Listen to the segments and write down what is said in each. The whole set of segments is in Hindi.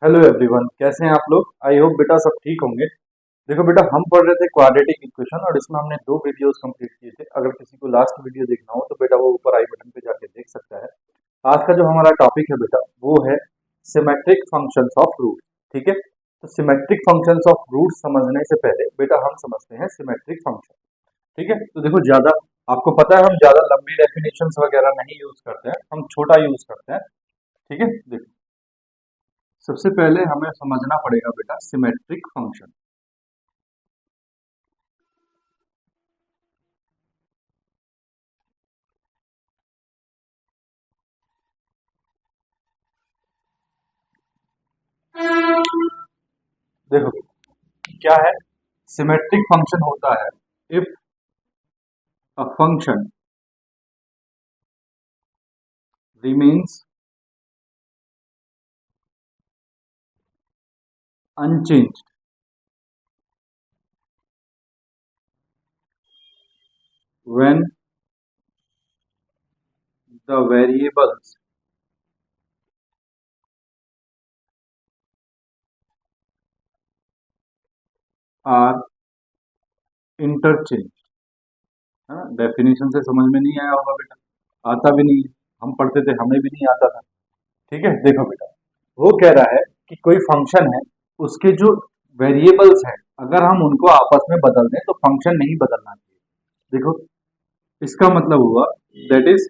हेलो एवरीवन, कैसे हैं आप लोग। आई होप बेटा सब ठीक होंगे। देखो बेटा, हम पढ़ रहे थे क्वाड्रेटिक इक्वेशन और इसमें हमने दो वीडियोस कंप्लीट किए थे। अगर किसी को लास्ट वीडियो देखना हो तो बेटा वो ऊपर आई बटन पे जाके देख सकता है। आज का जो हमारा टॉपिक है बेटा वो है सिमेट्रिक फंक्शंस ऑफ रूट। ठीक है, तो सिमेट्रिक फंक्शंस ऑफ रूट समझने से पहले बेटा हम समझते हैं सिमेट्रिक फंक्शन। ठीक है, तो देखो ज्यादा आपको पता है हम ज्यादा लंबी डेफिनेशंस वगैरह नहीं यूज करते हैं, हम छोटा यूज करते हैं। ठीक है, देखो सबसे पहले हमें समझना पड़ेगा बेटा सिमेट्रिक फंक्शन। देखो क्या है, सिमेट्रिक फंक्शन होता है if a function remains unchanged when the variables are interchange. है ना, डेफिनेशन से समझ में नहीं आया होगा बेटा, आता भी नहीं है, हम पढ़ते थे हमें भी नहीं आता था। ठीक है, देखो बेटा वो कह रहा है कि कोई फंक्शन है, उसके जो वेरिएबल्स हैं अगर हम उनको आपस में बदल दें तो फंक्शन नहीं बदलना चाहिए। देखो इसका मतलब हुआ दैट इज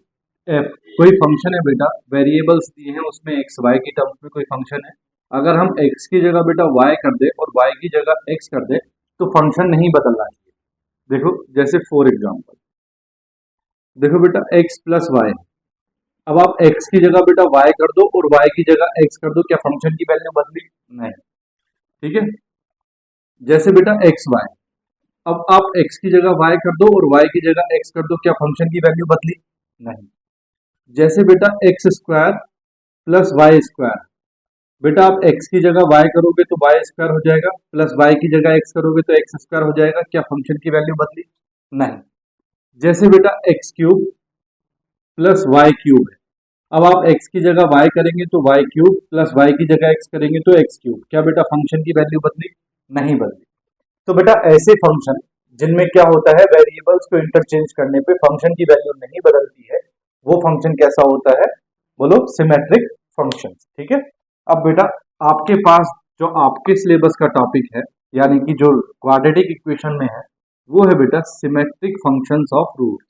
एफ कोई फंक्शन है बेटा, वेरिएबल्स दिए हैं उसमें एक्स वाई की टर्म्स में कोई फंक्शन है। अगर हम एक्स की जगह बेटा वाई कर दे और वाई की जगह एक्स कर दे तो फंक्शन नहीं बदलना चाहिए। देखो जैसे फॉर एग्जांपल देखो बेटा एक्स प्लस वाई, अब आप एक्स की जगह बेटा वाई कर दो और वाई की जगह एक्स कर दो, क्या फंक्शन की वैल्यू बदली? नहीं। ठीक है, जैसे बेटा एक्स वाई, अब आप एक्स की जगह वाई कर दो और वाई की जगह एक्स कर दो, क्या फंक्शन की वैल्यू बदली? नहीं। जैसे बेटा x square plus y square, बेटा आप एक्स की जगह वाई करोगे तो वाई स्क्वायर हो जाएगा, प्लस वाई की जगह एक्स करोगे तो एक्स स्क्वायर हो जाएगा, क्या फंक्शन की वैल्यू बदली? नहीं। जैसे बेटा x cube plus y cube है, अब आप एक्स की जगह वाई करेंगे तो वाई क्यूब प्लस वाई की जगह एक्स करेंगे तो एक्स क्यूब, क्या बेटा फंक्शन की वैल्यू बदली? नहीं बदली। तो बेटा ऐसे फंक्शन जिनमें क्या होता है, वेरिएबल्स को इंटरचेंज करने पे फंक्शन की वैल्यू नहीं बदलती है, वो फंक्शन कैसा होता है? बोलो सिमेट्रिक फंक्शन। ठीक है, अब बेटा आपके पास जो आपके सिलेबस का टॉपिक है यानी कि जो क्वाड्रेटिक इक्वेशन में है वो है बेटा symmetric functions of root.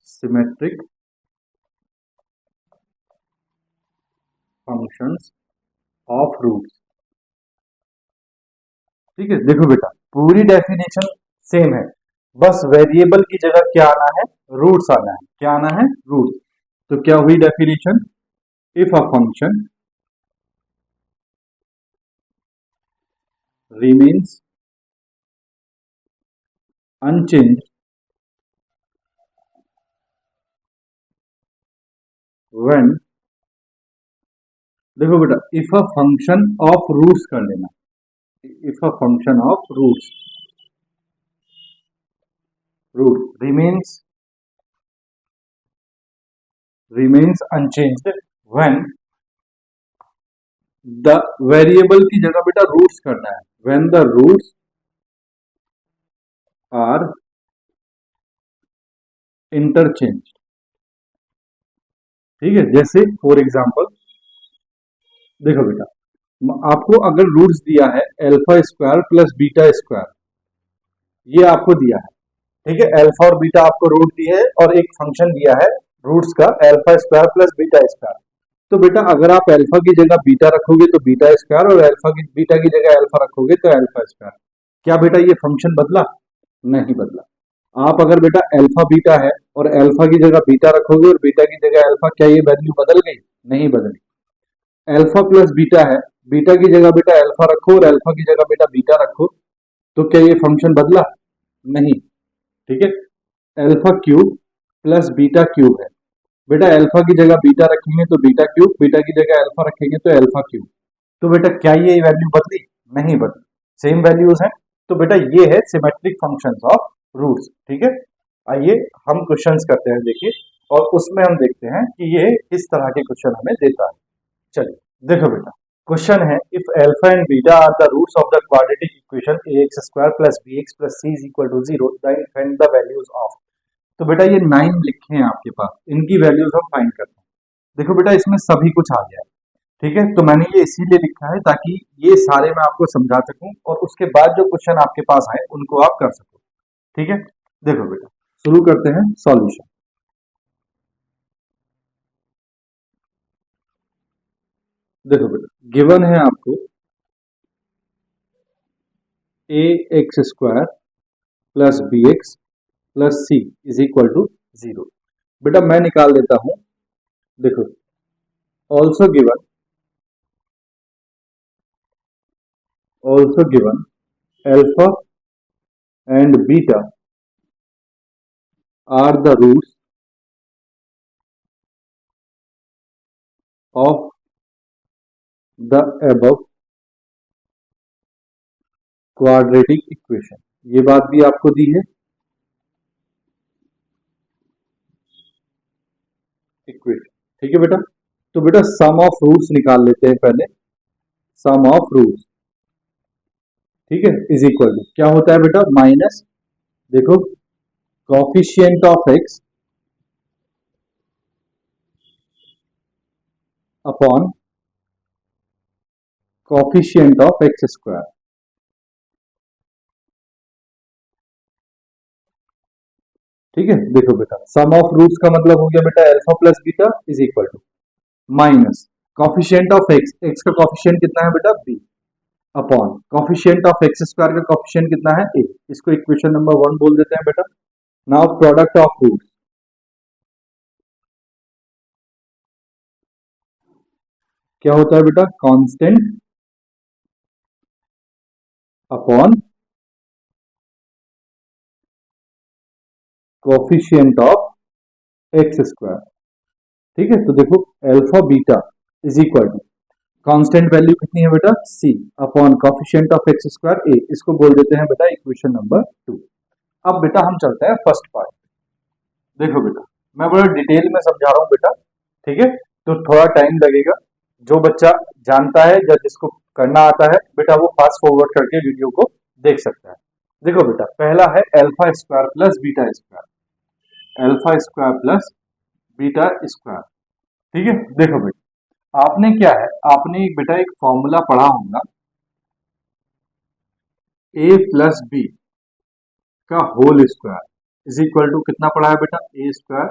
Symmetric functions of roots. ठीक है, देखो बेटा पूरी डेफिनेशन सेम है, बस वेरिएबल की जगह क्या आना है? रूट्स आना है। क्या आना है? रूट्स। तो क्या हुई definition? If a function remains unchanged when, देखो बेटा if a function of roots कर लेना, if a function of root remains unchanged when the variable की जगह बेटा रूट्स करना है, when the roots are interchanged। ठीक है, जैसे फॉर एग्जांपल देखो बेटा आपको अगर रूट्स दिया है alpha square plus beta square, ये आपको दिया है। ठीक है, अल्फा और बीटा आपको रूट दिए है और एक फंक्शन दिया है रूट्स का alpha square plus beta square. तो बेटा अगर आप अल्फा की जगह बीटा रखोगे तो बीटा स्क्वायर और अल्फा की बीटा की जगह अल्फा रखोगे तो अल्फा स्क्वायर, क्या बेटा ये फंक्शन बदला? नहीं बदला। आप अगर बेटा अल्फा बीटा है और अल्फा की जगह बीटा रखोगे और बीटा की जगह अल्फा, क्या ये वैल्यू बदल गई? नहीं बदली। अल्फा प्लस बीटा है, बीटा की जगह बेटा अल्फा रखो और अल्फा की जगह बेटा बीटा रखो, तो क्या ये फंक्शन बदला? नहीं। ठीक है, alpha cube plus beta cube है, बेटा अल्फा की जगह बीटा रखेंगे तो बीटा क्यूब, बीटा की जगह अल्फा रखेंगे तो अल्फा क्यूब, तो बेटा क्या ये वैल्यू बदली? नहीं बदली, सेम वैल्यूज हैं। तो बेटा ये है सिमेट्रिक फंक्शंस ऑफ रूट्स। ठीक है, आइए हम क्वेश्चंस करते हैं। देखिए और उसमें हम देखते हैं कि ये किस तरह के क्वेश्चन हमें देता है। चलिए देखो बेटा, क्वेश्चन है if alpha and beta are the roots of the quadratic equation ax square plus bx plus c is equal to 0 then find the values of. तो बेटा ये 9 लिखे हैं आपके पास, इनकी वैल्यूज हम फाइंड करते हैं। देखो बेटा इसमें सभी कुछ आ गया है, ठीक है, तो मैंने ये इसीलिए लिखा है ताकि ये सारे मैं आपको समझा सकूं और उसके बाद जो क्वेश्चन आपके पास आए उनको आप कर सको। ठीक है, देखो बेटा शुरू करते हैं सॉल्यूशन। देखो बेटा गिवन है आपको a x square plus b x plus c is equal to 0। बेटा मैं निकाल देता हूं। देखो also given alpha and beta are the roots of the above quadratic equation. ये बात भी आपको दी है इक्वेशन, ठीक है बेटा। तो बेटा सम ऑफ रूट्स निकाल लेते हैं पहले, सम ऑफ रूट्स, ठीक है, इज इक्वल टू क्या होता है बेटा माइनस, देखो coefficient of x upon coefficient of x square. ठीक है, देखो बेटा सम ऑफ रूट्स का मतलब हो गया बेटा alpha plus beta is equal to minus coefficient of x, x का कोफिशिएंट कितना है बेटा B, upon coefficient of x square का कोफिशिएंट कितना है ए। इसको इक्वेशन नंबर 1 बोल देते हैं बेटा। नाउ प्रोडक्ट ऑफ रूट्स, क्या होता है बेटा constant upon coefficient of x square. ठीक है, तो देखो alpha beta is equal to constant value कितनी है बेटा सी upon coefficient of x square a. इसको बोल देते हैं बेटा इक्वेशन नंबर 2। अब बेटा हम चलते हैं फर्स्ट पार्ट। देखो बेटा मैं बड़ा डिटेल में समझा रहा हूं बेटा, ठीक है, तो थोड़ा टाइम लगेगा। जो बच्चा जानता है या जिसको करना आता है बेटा वो फास्ट फॉरवर्ड करके वीडियो को देख सकता है। देखो बेटा पहला है alpha square plus beta square, alpha square plus beta square. ठीक है, देखो बेटा आपने क्या है, आपने बेटा एक फॉर्मूला पढ़ा होगा ए प्लस बी का whole square is equal to कितना पढ़ा है बेटा ए square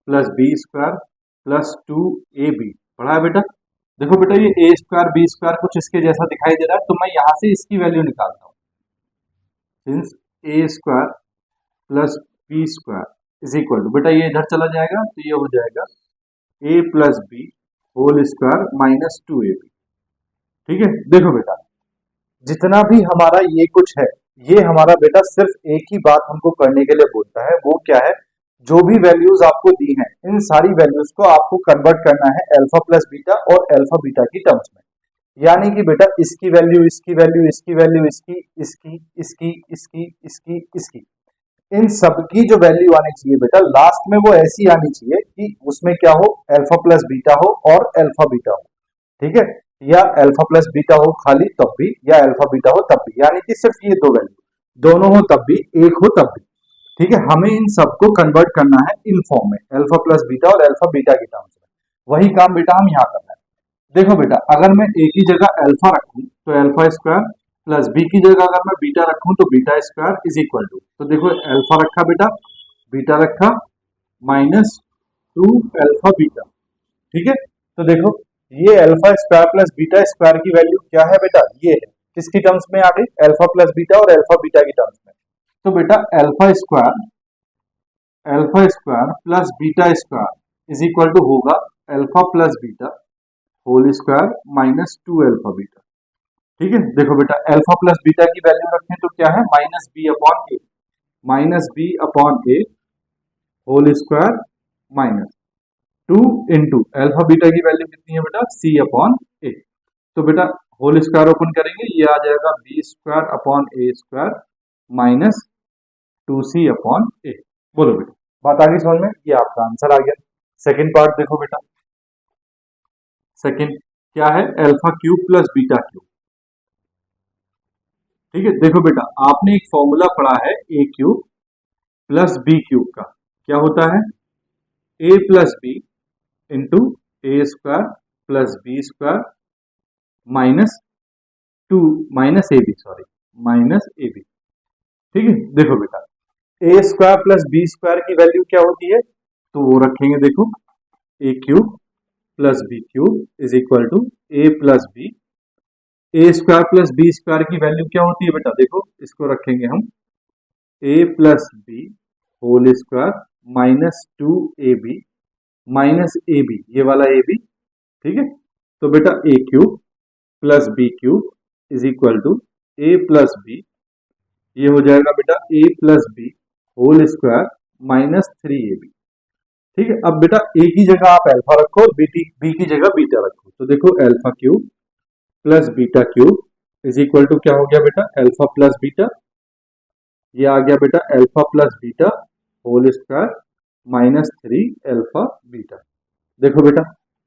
plus B square plus 2ab पढ़ा है बेटा। देखो बेटा ये ए स्क्वायर बी स्क्वायर कुछ इसके जैसा दिखाई दे रहा है, तो मैं यहां से इसकी वैल्यू निकालता हूं। Since a square plus B square is equal to बेटा ये इधर चला जाएगा तो ये हो जाएगा a plus b whole square minus 2ab। ठीक है, देखो बेटा जितना भी हमारा ये कुछ है ये हमारा बेटा सिर्फ एक ही बात हमको करने के लिए बोलता है, वो क्या है, जो भी वैल्यूज आपको दी हैं इन सारी वैल्यूज को आपको कन्वर्ट करना है अल्फा प्लस बीटा और अल्फा बीटा की टर्म्स में। यानी कि बेटा इसकी वैल्यू इसकी वैल्यू इसकी वैल्यू इसकी इसकी इसकी इसकी इसकी इसकी इन सब की जो वैल्यू आनी चाहिए बेटा लास्ट में वो ऐसी आनी चाहिए कि उसमें क्या हो अल्फा प्लस बीटा हो और अल्फा बीटा हो। ठीक है, या अल्फा प्लस बीटा हो खाली तब भी या अल्फा बीटा हो तब भी, यानी कि सिर्फ ये दो वैल्यू दोनों हो तब भी एक हो तब भी। ठीक है, हमें इन सबको कन्वर्ट करना है इन फॉर्म में अल्फा प्लस बीटा और अल्फा बीटा की टर्म्स में। वही काम बेटा हम यहाँ कर रहे हैं। देखो बेटा अगर मैं ए की जगह अल्फा रखूं तो अल्फा स्क्वायर प्लस बी की जगह अगर मैं बीटा रखूं तो beta square is equal to, तो देखो अल्फा रखा बेटा बीटा रखा माइनस 2 अल्फा बीटा। ठीक है, तो देखो ये alpha square plus beta square की वैल्यू क्या है बेटा ये है, किसकी टर्म्स में आ गई अल्फा प्लस बीटा और अल्फा बीटा की टर्म्स में। तो बेटा alpha square plus beta square is equal to होगा alpha plus beta whole square minus 2 alpha beta. ठीक है, देखो बेटा अल्फा प्लस बीटा की वैल्यू रखें तो क्या है माइनस बी अपॉन ए whole square minus 2 into alpha beta की वैल्यू कितनी है बेटा सी अपॉन ए। तो बेटा होल स्क्वायर ओपन करेंगे ये आ जाएगा B square upon A square minus 2c upon a. बोलो बेटा बात आ गई समझ में, ये आपका आंसर आ गया। सेकंड पार्ट देखो बेटा, सेकंड क्या है, alpha cube plus beta cube. ठीक है, देखो बेटा आपने एक फॉर्मूला पढ़ा है a cube plus b cube का, क्या होता है ए plus b into a square plus B square minus two minus a b, sorry minus a b. ठीक है, देखो बेटा ए स्क्वायर प्लस बी स्क्वायर की वैल्यू क्या होती है, तो वो रखेंगे देखो, a cube plus b cube is equal to a plus b. A square plus B square की वैल्यू क्या होती है बेटा, देखो इसको रखेंगे हम a plus b whole square minus two A b minus a b, ये वाला ए बी। ठीक है, तो बेटा ए cube plus b cube is equal to a plus b, ये हो जाएगा बेटा a plus b whole square minus three a b. ठीक है, अब बेटा ए की जगह आप अल्फा रखो और बी की जगह बीटा रखो, तो देखो alpha cube plus beta cube is equal to क्या हो गया बेटा, अल्फा प्लस बीटा, ये आ गया बेटा alpha plus beta whole square minus three alpha beta. देखो बेटा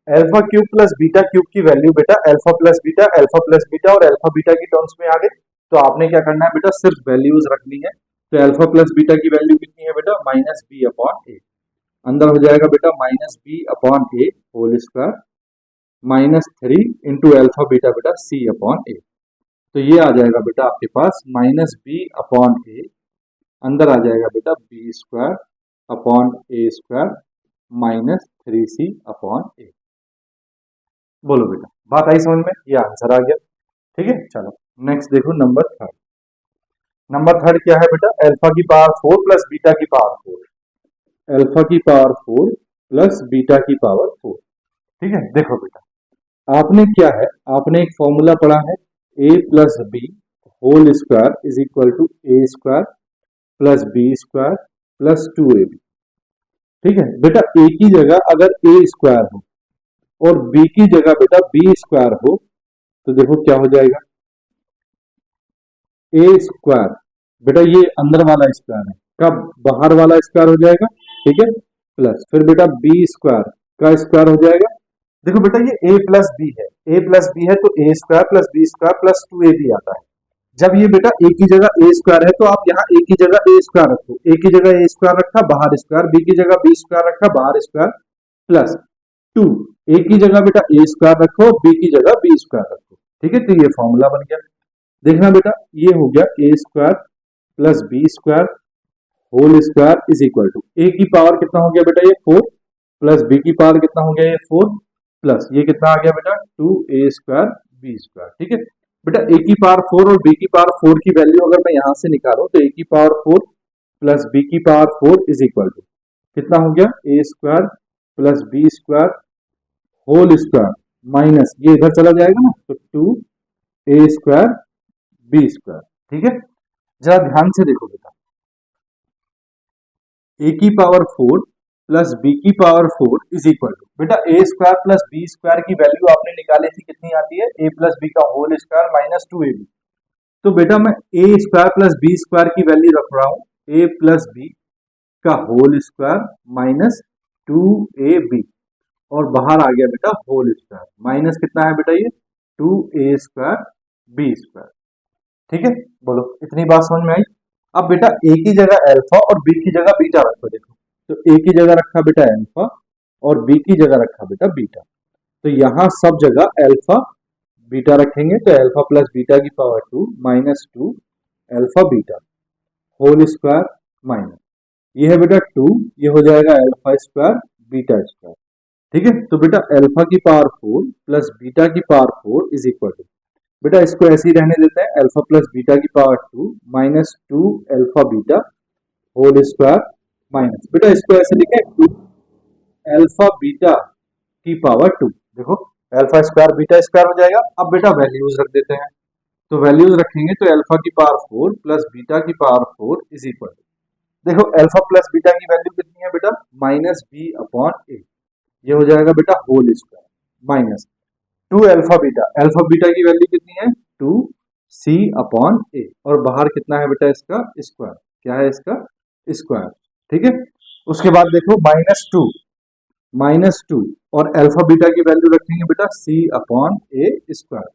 alpha cube plus beta cube की वैल्यू बेटा अल्फा प्लस बीटा और अल्फा बीटा की टर्म्स में आ गए, तो आपने क्या करना है बेटा, सिर्फ वैल्यूज रखनी है। तो अल्फा प्लस बीटा की वैल्यू कितनी है बेटा, माइनस बी अपॉन ए, अंदर हो जाएगा बेटा माइनस बी अपॉन ए whole square minus three into alpha beta बेटा सी अपॉन ए। तो ये आ जाएगा बेटा आपके पास माइनस बी अपॉन ए, अंदर आ जाएगा बेटा B square upon A square minus three c upon a. बोलो बेटा बात आई समझ में, ये आंसर आ गया। ठीक है, चलो नेक्स्ट देखो नंबर थर्ड। नंबर थर्ड क्या है बेटा, अल्फा की पावर फोर प्लस बीटा की पावर फोर, अल्फा की पावर फोर प्लस बीटा की पावर फोर। ठीक है, देखो बेटा आपने क्या है, आपने एक फॉर्मूला पढ़ा है ए plus b whole square is equal to A square plus B square plus two A b. ठीक है बेटा, ए की जगह अगर ए स्क्वायर हो और बी की जगह बेटा बी स्क्वायर हो, तो देखो क्या हो जाएगा, ए स्क्वायर बेटा ये अंदर वाला स्क्वायर है, कब बाहर वाला स्क्वायर हो जाएगा। ठीक है, प्लस फिर बेटा बी स्क्वायर का स्क्वायर हो जाएगा। देखो बेटा ये a प्लस बी है, a प्लस बी है तो a square plus B square plus two A b आता है। जब ये बेटा a की जगह a स्क्वायर है तो आप यहाँ a की जगह a स्क्वायर रखो, a की जगह a स्क्वायर रखा बाहर स्क्वायर, b की जगह b स्क्वायर रखा बाहर स्क्वायर प्लस टू, a की जगह बेटा a स्क्वायर रखो b की जगह b स्क्वायर रखो। ठीक है, तो ये फॉर्मूला बन गया। देखना बेटा ये हो गया ए square plus B square whole square is equal to a की पावर कितना हो गया बेटा ये फोर प्लस बी की पावर कितना हो गया ये फोर प्लस ये कितना आ गया बेटा टू ए स्क्वायर बी स्क्वायर। ठीक है बेटा, ए की पावर फोर और बी की पावर फोर की वैल्यू अगर मैं यहां से निकालूं तो ए की पावर फोर प्लस बी की power four is equal to कितना हो गया ए square plus B square whole square minus ये इधर चला जाएगा ना, तो टू ए स्क्वायर बी स्क्वायर। ठीक है, जरा ध्यान से देखो बेटा, ए की पावर फोर प्लस बी की power four is equal to बेटा ए स्क्वायर प्लस बी स्क्वायर की वैल्यू आपने निकाली थी कितनी आती है, ए प्लस बी का होल स्क्वायर माइनस टू ए बी। तो बेटा मैं A square plus B square की वैल्यू रख रहा हूं ए प्लस बी का होल स्क्वायर माइनस टू ए बी और बाहर आ गया बेटा होल स्क्वायर माइनस कितना है बेटा ये टू ए स्क्वायर बी स्क्वायर। ठीक है, बोलो इतनी बात समझ में आई। अब बेटा ए की जगह अल्फा और बी की जगह बीटा रखो, देखो तो ए की जगह रखा बेटा अल्फा और बी की जगह रखा बेटा बीटा, तो यहां सब जगह अल्फा बीटा रखेंगे, तो अल्फा प्लस बीटा की power two minus two alpha beta whole square minus ये है बेटा टू, ये हो जाएगा अल्फा स्क्वायर बीटा स्क्वायर। ठीक है, तो बेटा अल्फा की पावर फोर प्लस बीटा की power four is equal to बेटा इसको ऐसे ही रहने देते हैं अल्फा प्लस बीटा की power two minus two alpha beta whole square minus बेटा इसको ऐसे लिखे टू अल्फा बीटा की पावर टू, देखो अल्फा स्क्वायर बीटा स्क्वायर हो जाएगा। अब बेटा वैल्यूज रख देते हैं, तो वैल्यूज रखेंगे तो अल्फा की पावर फोर प्लस बीटा की power four is equal to देखो अल्फा प्लस बीटा की वैल्यू कितनी है बेटा माइनस बी अपॉन ए, ये हो जाएगा बेटा whole square minus two alpha beta की वैल्यू कितनी है टू सी अपॉन ए और बाहर कितना है बेटा इसका स्क्वायर, क्या है इसका स्क्वायर। ठीक है, उसके बाद देखो माइनस टू और अल्फा बीटा की वैल्यू रखेंगे बेटा सी अपॉन ए स्क्वायर।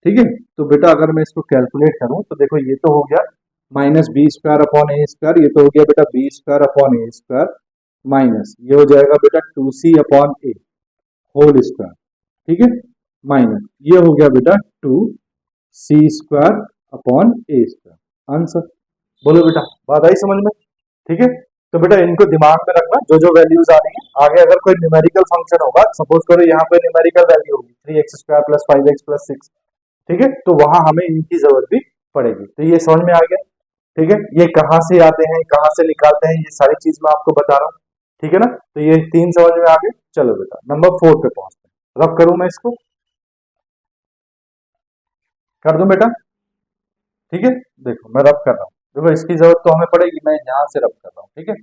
ठीक है, तो बेटा अगर मैं इसको कैलकुलेट करूं तो देखो ये तो हो गया माइनस बी स्क्वायर अपॉन ए स्क्वायर, ये तो हो गया बेटा बी स्क्वायर अपॉन ए स्क्वायर माइनस ये हो जाएगा बेटा टू सी अपॉन ए होल स्क्वायर। ठीक है, माइनस ये हो गया बेटा टू सी स्क्वायर अपॉन ए स्क्वायर आंसर। बोलो बेटा, बात आई समझ में? ठीक है, तो बेटा इनको दिमाग में रखना जो जो वैल्यूज आ रही है। आगे अगर कोई न्यूमेरिकल फंक्शन होगा, सपोज करो यहाँ पे न्यूमेरिकल वैल्यू होगी 3x² प्लस 5x+6, ठीक है, तो वहां हमें इनकी जरूरत भी पड़ेगी। तो ये समझ में आ गया? ठीक है, ये कहाँ से आते हैं कहाँ से निकालते हैं ये सारी चीज मैं आपको बता रहा हूँ। ठीक है ना, तो ये तीन समझ में आ गए। चलो बेटा नंबर 4 पे पहुंचते हैं। रब करूं मैं इसको, कर दूं बेटा? ठीक है, देखो मैं रब कर रहा हूँ। देखो इसकी जरूरत तो हमें पड़ेगी, मैं यहाँ से रब कर रहा हूँ। ठीक है,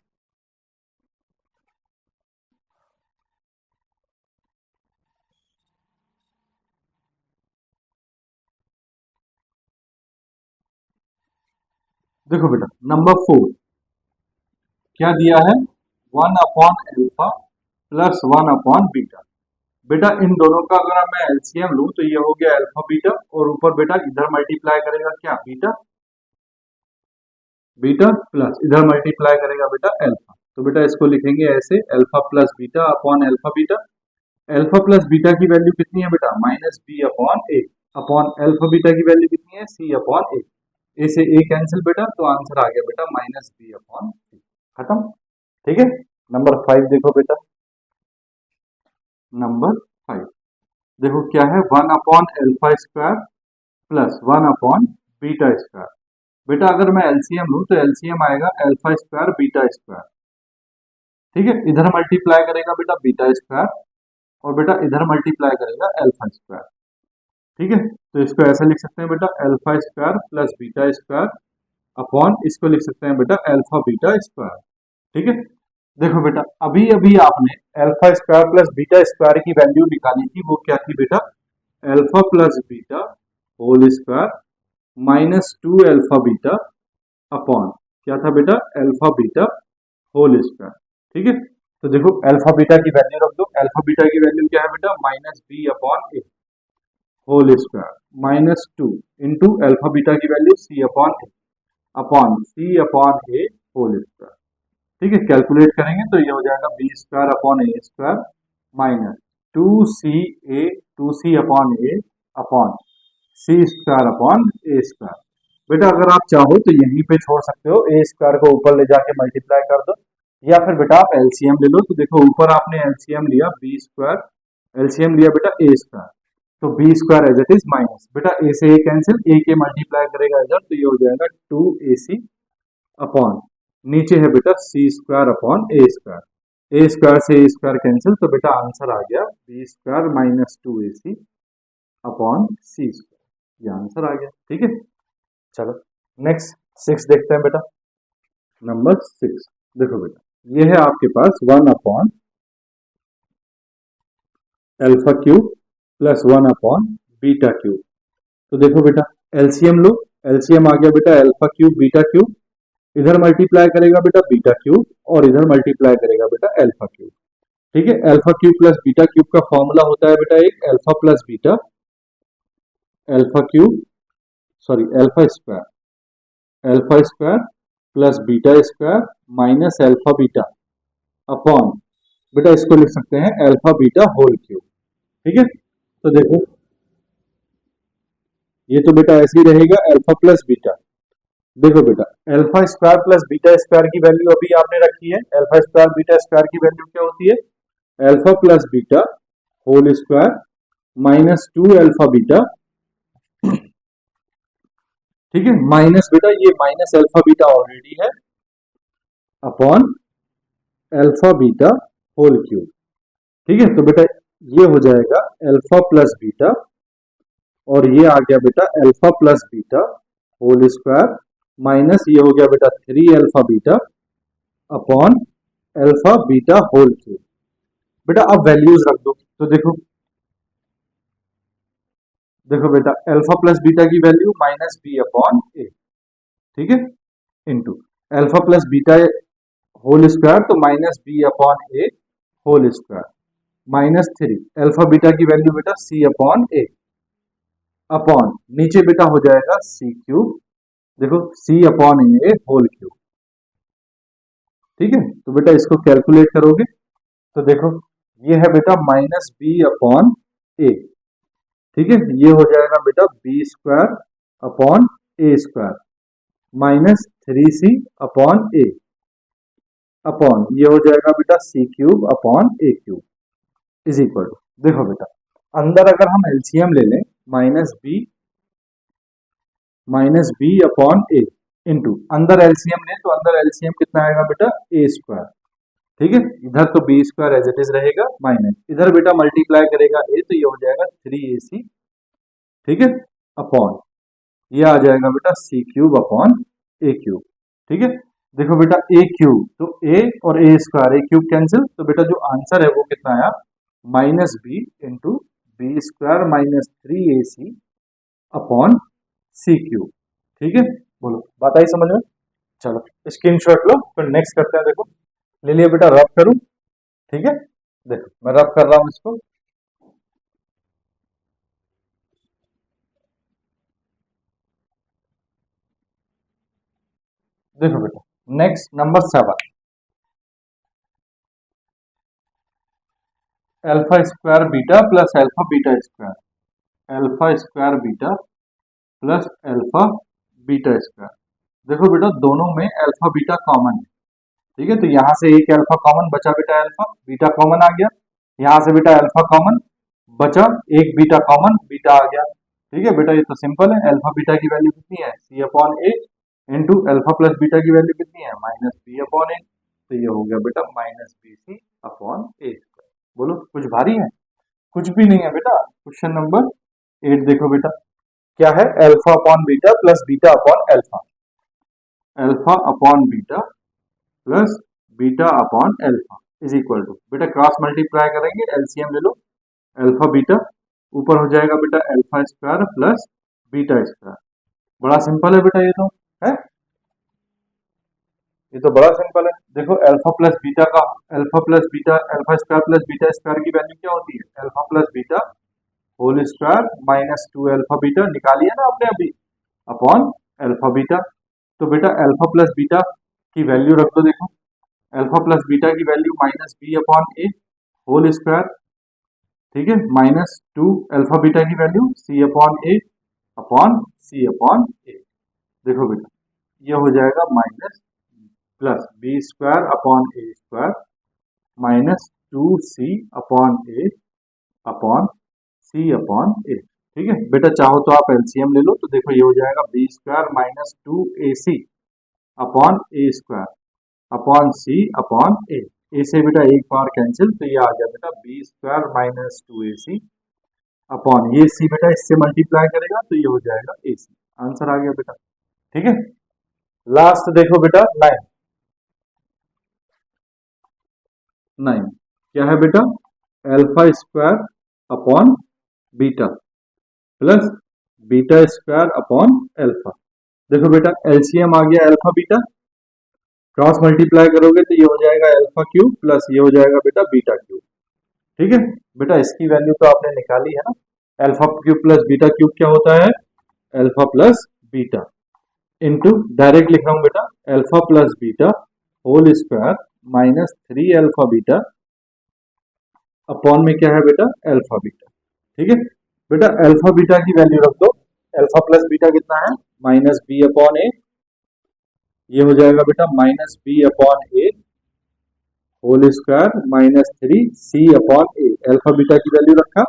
देखो बेटा नंबर 4 क्या दिया है, 1/अल्फा प्लस 1/बीटा। बेटा इन दोनों का अगर मैं एलसीएम लूं तो ये हो गया अल्फा बीटा, और ऊपर बेटा इधर मल्टीप्लाई करेगा क्या, बीटा, बीटा प्लस इधर मल्टीप्लाई करेगा बेटा अल्फा। तो बेटा इसको लिखेंगे ऐसे, alpha plus beta upon alpha beta. Alpha plus beta की वैल्यू कितनी है बेटा, minus B upon A, upon alpha beta की वैल्यू कितनी है, सी अपॉन ए। ए से ए कैंसिल बेटा, तो आंसर आ गया बेटा माइनस बी अपॉन सी। खत्म। ठीक है, नंबर 5 देखो बेटा, नंबर 5 देखो क्या है, 1/अल्फा स्क्वायर प्लस 1/बीटा स्क्वायर। बेटा अगर मैं एलसीएम लूं तो एलसीएम आएगा अल्फा स्क्वायर बीटा स्क्वायर। ठीक है, इधर मल्टीप्लाई करेगा बेटा बीटा स्क्वायर, और बेटा इधर मल्टीप्लाई करेगा अल्फा स्क्वायर। ठीक है, तो इसको ऐसे लिख सकते हैं बेटा alpha square plus beta square upon इसको लिख सकते हैं बेटा अल्फा बीटा स्क्वायर। ठीक है, देखो बेटा अभी अभी आपने alpha square plus beta square की वैल्यू निकाली थी, वो क्या थी बेटा, alpha plus beta whole square minus 2 alpha beta upon क्या था बेटा, अल्फा बीटा होल स्क्वायर। ठीक है, तो देखो अल्फा बीटा की वैल्यू रख दो। अल्फा बीटा की वैल्यू क्या है बेटा, माइनस बी अपॉन ए whole square minus 2 into alpha beta की value C upon C upon ए होल स्क्वायर। ठीक है, कैलकुलेट करेंगे तो ये हो जाएगा B square upon A square minus two C upon A upon C square upon A square. बेटा अगर आप चाहो तो यहीं पे छोड़ सकते हो, ए स्क्वायर को ऊपर ले जाके मल्टीप्लाई कर दो, या फिर बेटा आप एलसीएम ले लो। तो देखो ऊपर आपने एलसीएम लिया बी स्क्वायर, एलसीएम लिया बेटा ए स्क्वायर, तो B square as it is minus बेटा ए से ए कैंसिल, ए के मल्टीप्लाई करेगा इधर तो ये हो जाएगा 2ac अपॉन नीचे है बेटा C square upon A square, A square से ए स्क्वायर कैंसिल, तो बेटा आंसर आ गया B square minus 2ac upon C square. ये आंसर आ गया। ठीक है, चलो नेक्स्ट 6 देखते हैं बेटा। नंबर 6 देखो बेटा ये है आपके पास 1/अल्फा क्यूब प्लस 1/बीटा क्यूब। तो देखो बेटा एलसीएम लो, एलसीएम आ गया बेटा अल्फा क्यूब बीटा क्यूब, इधर मल्टीप्लाई करेगा बेटा बीटा क्यूब, और इधर मल्टीप्लाई करेगा बेटा अल्फा क्यूब। ठीक है, alpha cube plus beta cube का फॉर्मूला होता है बेटा एक alpha plus beta, alpha cube sorry alpha square plus beta square minus alpha beta upon बेटा इसको लिख सकते हैं अल्फा बीटा होल क्यूब। ठीक है, तो देखो ये तो बेटा ऐसे ही रहेगा अल्फा प्लस बीटा। देखो बेटा alpha square plus beta square की वैल्यू अभी आपने रखी है, अल्फा स्क्वायर बीटा स्क्वायर की वैल्यू क्या होती है, alpha plus beta whole square minus 2 alpha beta. ठीक है, माइनस बेटा ये माइनस अल्फा बीटा ऑलरेडी है upon alpha beta whole cube. ठीक है, तो बेटा ये हो जाएगा अल्फा प्लस बीटा, और ये आ गया बेटा alpha plus beta whole square minus ये हो गया बेटा 3 alpha beta upon alpha beta whole cube. बेटा अब वैल्यूज रख दो, तो देखो देखो बेटा अल्फा प्लस बीटा की value minus B upon A, ठीक है, into alpha plus beta whole square, तो माइनस बी अपॉन ए whole square minus 3 alpha beta की वैल्यू बेटा सी अपॉन ए अपॉन नीचे बेटा हो जाएगा सी क्यूब, देखो सी अपॉन ए होल क्यूब। ठीक है, तो बेटा इसको कैलकुलेट करोगे तो देखो ये है बेटा माइनस बी अपॉन ए। ठीक है, ये हो जाएगा बेटा B square upon A square minus 3c upon A upon ये हो जाएगा बेटा C cube upon A cube is equal to, देखो बेटा अंदर अगर हम एलसीएम ले लें minus B upon A into अंदर एलसीएम लें तो अंदर एलसीएम कितना आएगा बेटा ए स्क्वायर। ठीक है, इधर तो B square as it is रहेगा माइनस इधर बेटा मल्टीप्लाई करेगा ए तो ये हो जाएगा 3ac। ठीक है, अपॉन ये आ जाएगा बेटा C cube upon A cube. ठीक है, देखो बेटा ए क्यूब तो ए और A square A cube cancel, तो बेटा जो आंसर है वो कितना आया minus B into B square minus 3ac upon C cube. ठीक है, बोलो बात आई समझ में? चलो स्क्रीनशॉट लो, फिर नेक्स्ट करते हैं। देखो ले लिया बेटा, रब करूं? ठीक है, देखो मैं रब कर रहा हूं इसको। देखो बेटा next number 7 alpha square beta plus alpha beta square alpha square beta plus alpha beta square. देखो बेटा दोनों में अल्फा बीटा कॉमन है। ठीक है, तो यहाँ से एक अल्फा कॉमन बचा बेटा, अल्फा बीटा कॉमन आ गया, यहाँ से बेटा अल्फा कॉमन बचा, एक बीटा कॉमन बीटा आ गया। ठीक है बेटा, ये तो सिंपल है, अल्फा बीटा की वैल्यू कितनी है सी upon A into alpha plus beta की वैल्यू कितनी है माइनस बी अपॉन ए, तो ये हो गया बेटा minus B C upon a. बोलो कुछ भारी है? कुछ भी नहीं है बेटा। क्वेश्चन नंबर 8 देखो बेटा क्या है, alpha upon beta plus beta upon alpha, alpha upon beta plus beta upon alpha is equal to, बेटा क्रॉस मल्टीप्लाई करेंगे एलसीएम ले लो, अल्फा बीटा ऊपर हो जाएगा बेटा alpha square plus beta square. बड़ा सिंपल है बेटा, ये तो है, ये तो बड़ा सिंपल है। देखो अल्फा प्लस बीटा का alpha plus beta alpha square plus beta square की वैल्यू क्या होती है alpha plus beta whole square minus 2 alpha beta निकाली है ना आपने अभी अपॉन अल्फा बीटा। तो बेटा अल्फा प्लस बीटा की वैल्यू रख दो, देखो अल्फा प्लस बीटा की वैल्यू माइनस बी अपॉन ए होल स्क्वायर, ठीक है, माइनस 2 अल्फा बीटा की value C upon A upon C upon A. देखो बेटा ये हो जाएगा minus plus B square upon A square minus 2c upon A upon C upon A. ठीक है बेटा, चाहो तो आप एलसीएम ले लो, तो देखो ये हो जाएगा B square minus 2ac upon A square upon C upon A. A से बेटा एक बार कैंसिल, तो ये आ गया बेटा B square minus 2ac upon ये सी बेटा इससे मल्टीप्लाई करेगा तो ये हो जाएगा ac। आंसर आ गया बेटा। ठीक है, लास्ट देखो बेटा 9 क्या है बेटा, alpha square upon beta plus beta square upon alpha. देखो बेटा एलसीएम आ गया अल्फा बीटा, क्रॉस मल्टीप्लाई करोगे तो ये हो जाएगा अल्फा क्यूब प्लस ये हो जाएगा बेटा बीटा क्यूब। ठीक है बेटा, इसकी वैल्यू तो आपने निकाली है ना, alpha cube plus beta cube क्या होता है alpha plus beta into direct लिख रहा हूं बेटा alpha plus beta whole square minus 3 alpha beta upon में क्या है बेटा अल्फा बीटा। ठीक है बेटा, अल्फा बीटा की वैल्यू रख दो, अल्फा प्लस बीटा कितना है माइनस बी अपॉन ए, ये हो जाएगा बेटा minus B upon A whole square minus 3c upon A, alpha beta की वैल्यू रखा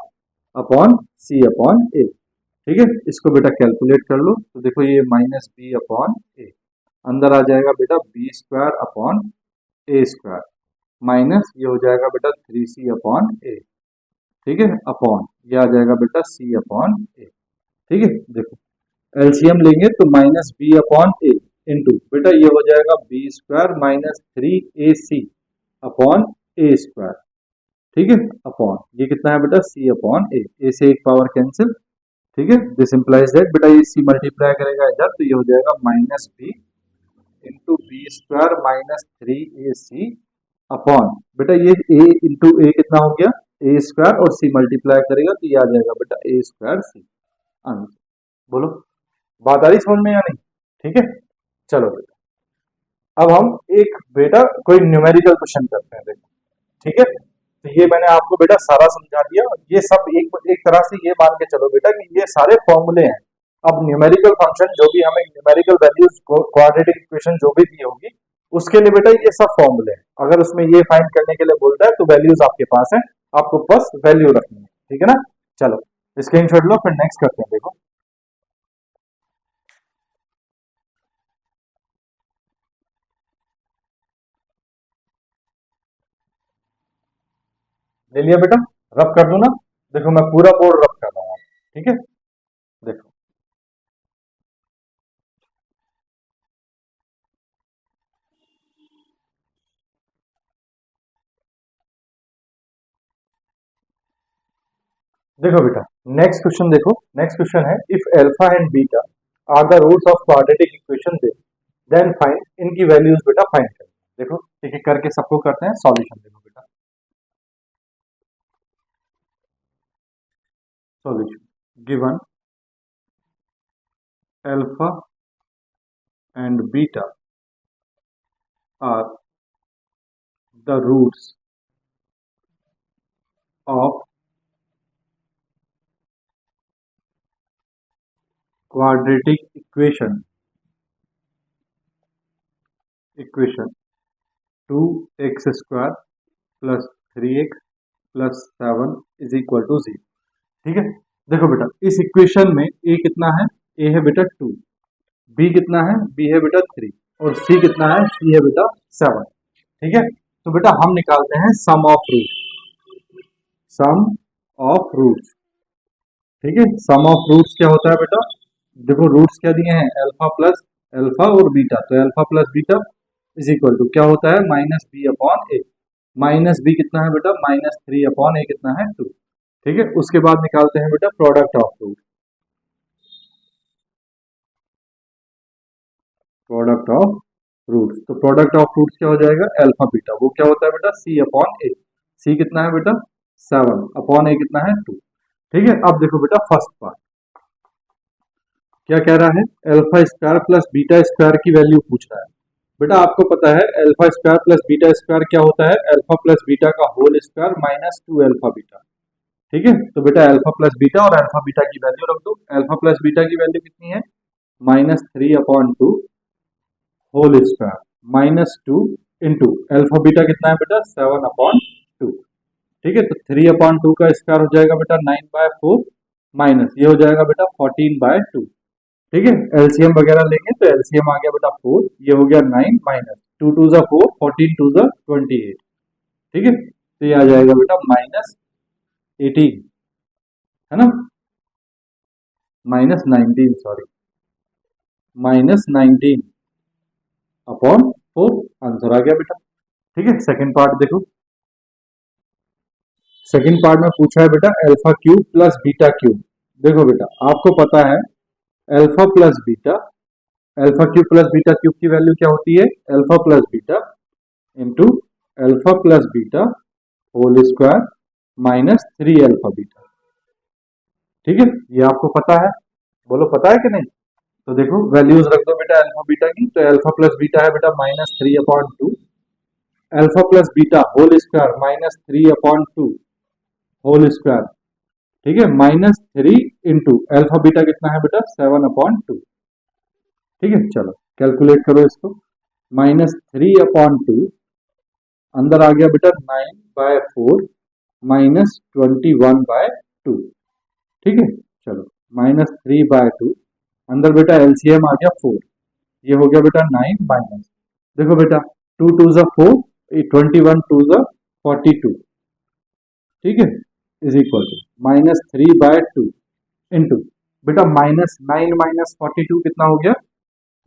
अपॉन सी अपॉन ए। ठीक है, इसको बेटा कैलकुलेट कर लो, तो देखो ये माइनस बी अपॉन ए अंदर आ जाएगा बेटा बी स्क्वायर अपॉन ए स्क्वायर माइनस ये हो जाएगा बेटा 3c अपॉन ए। ठीक है, अपॉन ये आ जाएगा बेटा c अपॉन ए। ठीक है, देखो एलसीएम लेंगे तो minus B upon A into बेटा ये हो जाएगा B square minus 3ac upon ए स्क्वायर। ठीक है, अपॉन ये कितना है बेटा c अपॉन ए से एक पावर कैंसिल। ठीक है, दिस इंप्लाइज दैट बेटा ये c मल्टीप्लाई करेगा इधर तो ये हो जाएगा minus B into B square minus 3ac upon बेटा ये a इंटू ए कितना हो गया ए स्क्वायर और c मल्टीप्लाई करेगा तो ये आ जाएगा बेटा ए स्क्वायर सी आंसर। बोलो बात आ रही समझ में या नहीं? ठीक है चलो बेटा अब हम एक बेटा कोई न्यूमेरिकल क्वेश्चन करते हैं देखो। ठीक है तो ये मैंने आपको बेटा सारा समझा दिया। ये सब एक तरह से ये मान के चलो बेटा कि ये सारे फॉर्मूले हैं। अब न्यूमेरिकल फंक्शन जो भी हमें न्यूमेरिकल वैल्यूज क्वाड्रेटिक इक्वेशन जो भी दी होगी उसके लिए बेटा ये सब फॉर्मूले हैं। अगर उसमें ये फाइंड करने के लिए बोलता है तो वैल्यूज आपके पास है, आपको बस वैल्यू रखनी है। ठीक है ना चलो स्क्रीनशॉट लो फिर नेक्स्ट करते हैं। देखो ले लिया बेटा रब कर दो ना। देखो मैं पूरा बोर्ड रब कर रहा हूँ। ठीक है देखो देखो बेटा नेक्स्ट क्वेश्चन देखो। नेक्स्ट क्वेश्चन है if alpha and beta are the roots of quadratic equation then find इनकी वैल्यूज बेटा फाइंड करें। देखो एक एक करके सबको करते हैं सॉल्यूशन। देखो बेटा solution given alpha and beta are the roots of quadratic equation 2x square plus 3x plus 7 is equal to 0। ठीक है देखो बेटा इस इक्वेशन में a कितना है a है बेटा 2, b कितना है b है बेटा 3 और c कितना है c है बेटा 7। ठीक है तो बेटा हम निकालते हैं सम ऑफ रूट्स। ठीक है सम ऑफ रूट्स क्या होता है बेटा देखो रूट्स क्या दिए हैं अल्फा प्लस अल्फा और बीटा तो alpha plus beta is equal to क्या होता है minus B upon a. Minus b कितना है बेटा माइनस 3 अपॉन ए कितना है 2। ठीक है उसके बाद निकालते हैं बेटा product of root. Product of roots तो प्रोडक्ट ऑफ रूट्स क्या हो जाएगा अल्फा बीटा वो क्या होता है बेटा सी अपॉन ए। सी कितना है बेटा 7 अपॉन ए कितना है 2। ठीक है अब देखो बेटा फर्स्ट पार्ट क्या कह रहा है alpha square plus beta square की वैल्यू पूछ रहा है। बेटा आपको पता है alpha square plus beta square क्या होता है अल्फा प्लस बीटा का whole square minus 2 alpha beta. ठीक है तो बेटा अल्फा प्लस बीटा और अल्फा बीटा की वैल्यू रख दो। अल्फा प्लस बीटा की वैल्यू कितनी है minus 3 upon 2 whole square minus 2 into alpha beta कितना है बेटा 7 अपॉन 2। ठीक है तो 3 अपॉन 2 का स्क्वायर हो जाएगा बेटा 9/4 माइनस ये हो जाएगा बेटा 14/2। ठीक है एलसीएम वगैरह लेंगे तो एलसीएम आ गया बेटा 4 ये हो गया 9 माइनस 2 2 जा 4 14 2 जा 28। ठीक है तो ये आ जाएगा बेटा माइनस 18 है ना minus 19 sorry minus 19 upon 4 answer आ गया बेटा। ठीक है सेकंड पार्ट देखो। सेकंड पार्ट में पूछा है बेटा alpha cube plus beta cube. देखो बेटा आपको पता है alpha plus beta alpha cube plus beta cube की वैल्यू क्या होती है alpha plus beta into alpha plus beta whole square minus 3 alpha beta. ठीक है ये आपको पता है बोलो पता है कि नहीं। तो देखो वैल्यूज रख दो बेटा अल्फा बीटा की तो अल्फा प्लस बीटा है बेटा minus 3 upon 2 alpha plus beta whole square minus 3 upon 2 whole square. ठीक है माइनस 3 इंटू अल्फा बीटा कितना है बेटा 7 अपॉन 2। ठीक है चलो कैलकुलेट करो इसको माइनस 3 अपॉन 2 अंदर आ गया बेटा 9/4 माइनस 21/2। ठीक है चलो माइनस 3/2 अंदर बेटा एलसीएम आ गया 4 ये हो गया बेटा 9 माइनस देखो बेटा 2 2 जा 4 21 2 जा 42। ठीक है is equal to minus 3/2 into बेटा माइनस 9 माइनस 42 कितना हो गया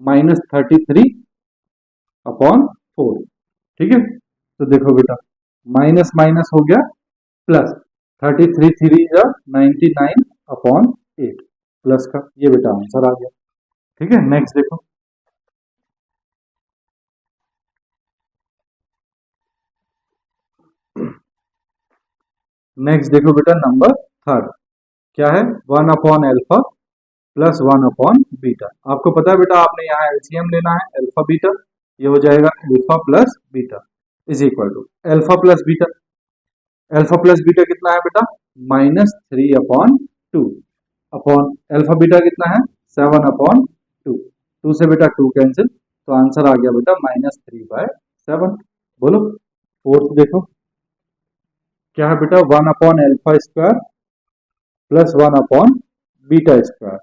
माइनस 33 अपॉन 4। ठीक है तो देखो बेटा माइनस माइनस हो गया प्लस 33 3 जा 99 अपॉन 8 प्लस का ये बेटा आंसर आ गया। ठीक है नेक्स्ट देखो नेक्स्ट देखो बेटा नंबर थर्ड क्या है, 1/अल्फा प्लस 1/बीटा। आपको पता है बेटा, आपने यहाँ एलसीएम लेना है अल्फा बीटा, ये हो जाएगा alpha plus beta is equal to alpha plus beta. Alpha plus beta कितना है बेटा, -3/2 अपॉन अल्फा बीटा कितना है 7/2। 2 से बेटा 2 कैंसिल, तो आंसर आ गया बेटा -3/7। बोलो फोर्थ देखो क्या है बेटा, 1/अल्फा स्क्वायर प्लस 1/बीटा स्क्वायर।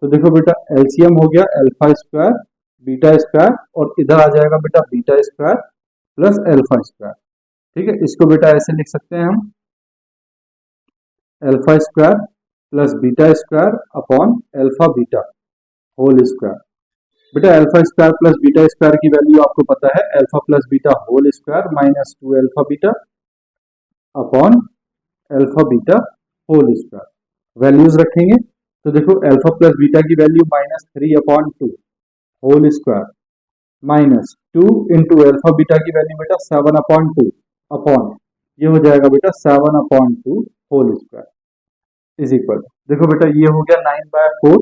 तो देखो बेटा एलसीएम हो गया अल्फा स्क्वायर बीटा स्क्वायर, और इधर आ जाएगा बेटा beta square plus alpha square. ठीक है, इसको बेटा ऐसे लिख सकते हैं हम, alpha square plus beta square upon alpha beta whole square. बेटा alpha square plus beta square की वैल्यू आपको पता है, alpha plus beta whole square -2 alpha beta upon alpha beta whole square. Values रखेंगे तो देखो अल्फा प्लस बीटा की value -3/2 whole square -2 into alpha beta की वैल्यू बेटा 7/2 अपॉन ये हो जाएगा बेटा 7/2 होल स्क्वायर इज इक्वल। देखो बेटा ये हो गया 9/4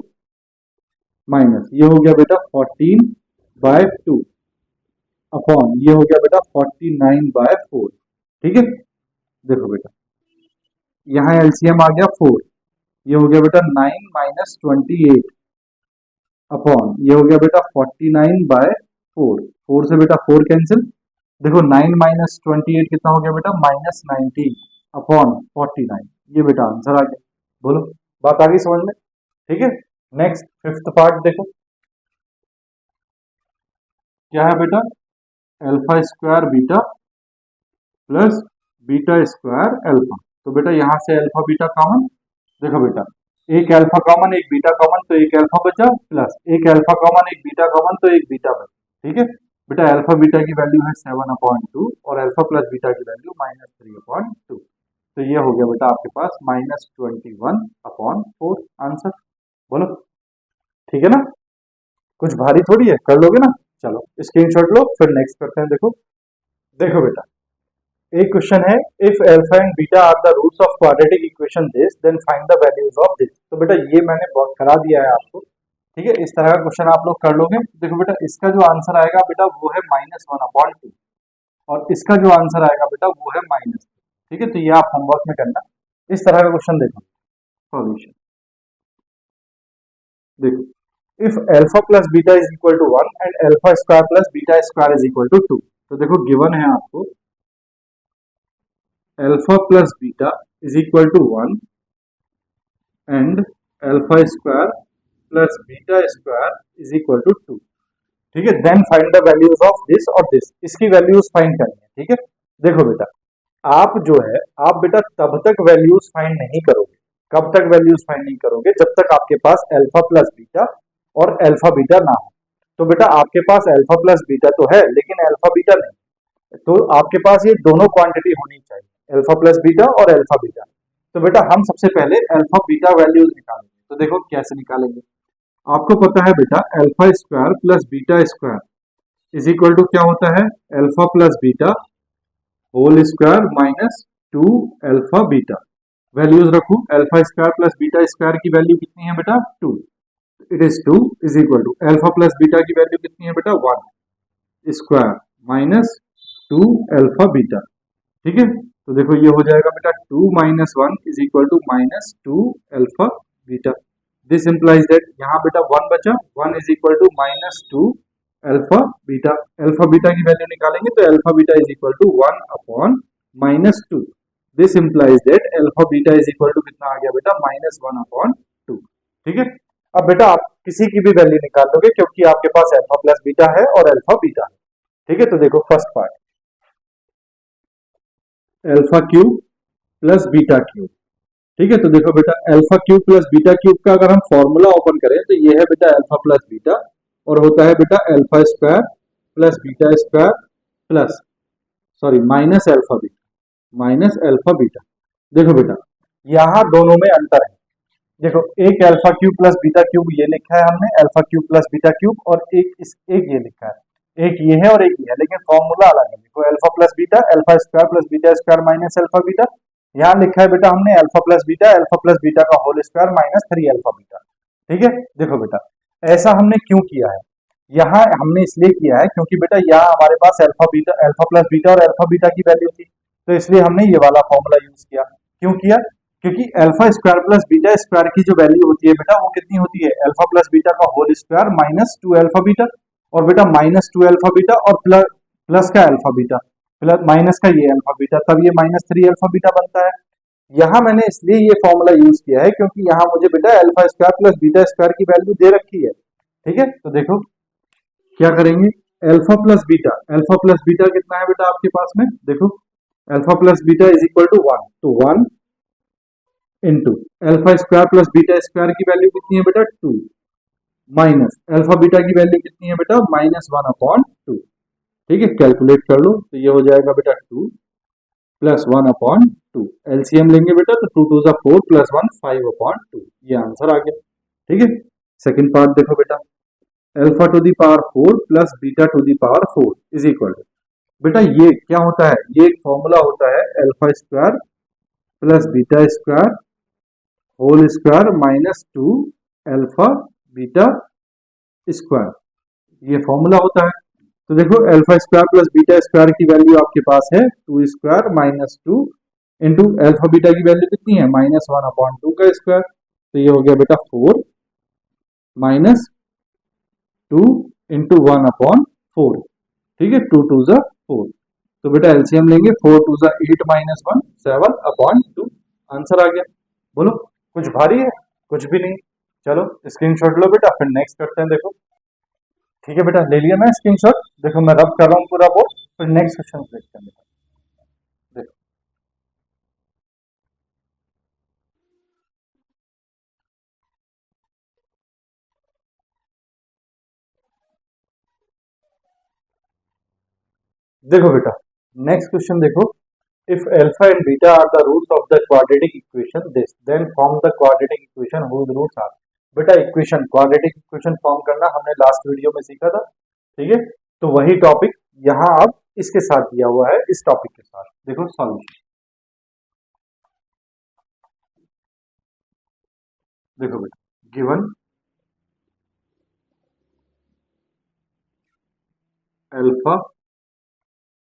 माइनस ये हो गया बेटा 14/2 अपॉन ये हो गया बेटा 49/4। ठीक है, देखो बेटा यहाँ एलसीएम आ गया 4, ये हो गया बेटा 9 - 28 अपॉन ये हो गया बेटा 49/4। 4 से बेटा 4 कैंसिल, देखो 9 - 28 कितना हो गया बेटा -19 अपॉन 49। ये बेटा आंसर आ गया। बोलो बात आ गई समझ में। ठीक है, नेक्स्ट फिफ्थ पार्ट देखो क्या है बेटा, alpha square beta plus beta square alpha. तो बेटा यहाँ से अल्फा बीटा कॉमन, देखो बेटा एक अल्फा कॉमन एक बीटा कॉमन तो एक अल्फा बचा, प्लस एक अल्फा कॉमन एक बीटा कॉमन तो एक बीटा बचा। ठीक है बेटा, अल्फा बीटा की वैल्यू है 7/2 और अल्फा प्लस बीटा की वैल्यू -3/2। तो ये हो गया बेटा आपके पास -21/4 आंसर। बोलो ठीक है ना, कुछ भारी थोड़ी है, कर लोगे ना। चलो स्क्रीनशॉट लो, फिर नेक्स्ट करते हैं। देखो देखो बेटा एक क्वेश्चन है, if alpha and beta are the roots of quadratic equation this then find the values of this. तो बेटा ये मैंने बहुत करा दिया है आपको। ठीक है, इस तरह का क्वेश्चन आप लोग कर लोगे। देखो बेटा इसका जो आंसर आएगा बेटा वो है -1/2 और इसका जो आंसर आएगा बेटा वो है -। ठीक है, तो ये आप होमवर्क में करना। इस तरह का क्वेश्चन देखो, सॉल्यूशन देखो, if alpha plus beta is equal to 1 and alpha square plus beta square is equal to 2। तो देखो गिवन है आपको alpha plus beta is equal to 1 and alpha square plus beta square is equal to 2। ठीक है, then find the values of this और दिस। इसकी वैल्यूज फाइंड करनी है। ठीक है, देखो बेटा आप जो है आप बेटा तब तक वैल्यूज फाइंड नहीं करोगे, कब तक वैल्यूज फाइंड नहीं करोगे, जब तक आपके पास अल्फा प्लस बीटा और अल्फा बीटा ना हो। तो बेटा आपके पास अल्फा प्लस बीटा तो है लेकिन अल्फा बीटा नहीं, तो आपके पास ये दोनों क्वांटिटी होनी चाहिए, अल्फा प्लस बीटा और अल्फा बीटा। तो बेटा हम सबसे पहले अल्फा बीटा वैल्यूज निकालेंगे। तो देखो कैसे निकालेंगे, आपको पता है बेटा alpha square plus beta square is equal to क्या होता है, alpha plus beta whole square -2 alpha beta. Values रखो, alpha square plus beta square की वैल्यू कितनी है बेटा 2, it is 2 is equal to alpha plus beta की वैल्यू कितनी है बेटा 1 स्क्वायर -2 अल्फा बीटा। ठीक है, तो देखो ये हो जाएगा बेटा 2 - 1 is equal to -2 alpha beta. This implies that यहाँ बेटा 1 बचा, 1 is equal to -2 alpha beta. Alpha beta की वैल्यू निकालेंगे तो alpha beta is equal to 1 upon -2। This implies that alpha beta is equal to कितना आ गया बेटा -1/2। ठीक है, अब बेटा आप किसी की भी वैल्यू निकाल लोगे क्योंकि आपके पास अल्फा प्लस बीटा है और अल्फा बीटा है। ठीक है, तो देखो first part alpha cube plus beta cube. ठीक है, तो देखो बेटा alpha cube plus beta cube का अगर हम फॉर्मूला ओपन करें तो ये है बेटा अल्फा प्लस बीटा और होता है बेटा alpha square plus beta square plus minus alpha beta. देखो बेटा यहाँ दोनों में अंतर है। देखो एक alpha cube plus beta cube ये लिखा है हमने, alpha cube plus beta cube, और एक ये लिखा है, एक ये है और एक ये है, लेकिन फॉर्मूला अलग है। देखो alpha plus beta alpha square plus beta square minus alpha beta, यहाँ लिखा है बेटा हमने अल्फा प्लस बीटा का whole square minus 3 alpha beta. ठीक है, देखो बेटा ऐसा हमने क्यों किया है, यहाँ हमने इसलिए किया है क्योंकि बेटा यहाँ हमारे पास अल्फा प्लस बीटा और अल्फा बीटा की वैल्यू थी, तो इसलिए हमने ये वाला फॉर्मूला यूज किया। क्यों किया, क्योंकि alpha square plus beta square की जो वैल्यू होती है बेटा वो कितनी होती है, अल्फा प्लस बीटा का whole square minus 2 alpha beta, और बेटा माइनस 2 अल्फा बीटा और प्लस का अल्फा बीटा, प्लस माइनस का ये अल्फा बीटा, तब ये माइनस 3 अल्फा बीटा बनता है। यहाँ मैंने इसलिए ये फॉर्मूला यूज किया है क्योंकि यहाँ मुझे बेटा alpha square plus beta square की वैल्यू दे रखी है। ठीक है, तो देखो क्या करेंगे, अल्फा प्लस बीटा कितना है बेटा आपके पास में, देखो alpha plus beta is equal to 1, तो 1 into alpha square plus beta square की वैल्यू कितनी है बेटा 2, माइनस अल्फा बीटा की वैल्यू कितनी है बेटा माइनस 1/2। ठीक है, कैलकुलेट कर लो, तो ये हो जाएगा बेटा 2 प्लस 1/2, एलसीएम लेंगे बेटा तो 2 2 4 प्लस 1 5/2, ये आंसर आ गया। ठीक है, सेकंड पार्ट देखो बेटा, alpha to the power 4 plus beta to the power 4 is equal to, बेटा ये क्या होता है, ये एक फॉर्मूला होता है alpha square plus beta square whole square minus 2 alpha beta square, ये फॉर्मूला होता है। तो देखो alpha square plus beta square की वैल्यू आपके पास है 2 square minus 2 into alpha beta की वैल्यू कितनी है माइनस 1/2 का स्क्वायर, तो ये हो गया बेटा 4 माइनस 2 इंटू 1/4। ठीक है, 2 2 4, तो बेटा एलसीएम लेंगे 4 2 8 माइनस 1 7/2, आंसर आ गया। बोलो कुछ भारी है, कुछ भी नहीं। चलो स्क्रीनशॉट लो बेटा, फिर नेक्स्ट करते हैं। देखो ठीक है बेटा, ले लिया मैं स्क्रीनशॉट, देखो मैं रब कर रहा हूँ पूरा बोर्ड, फिर नेक्स्ट क्वेश्चन देखते हैं बेटा। देखो देखो बेटा नेक्स्ट क्वेश्चन देखो, if alpha and beta are the roots of the quadratic equation this then form the quadratic equation whose roots are। बेटा इक्वेशन क्वाड्रेटिक इक्वेशन फॉर्म करना हमने लास्ट वीडियो में सीखा था। ठीक है, तो वही टॉपिक यहाँ अब इसके साथ दिया हुआ है, इस टॉपिक के साथ। देखो सॉल्यूशन, देखो बेटा given alpha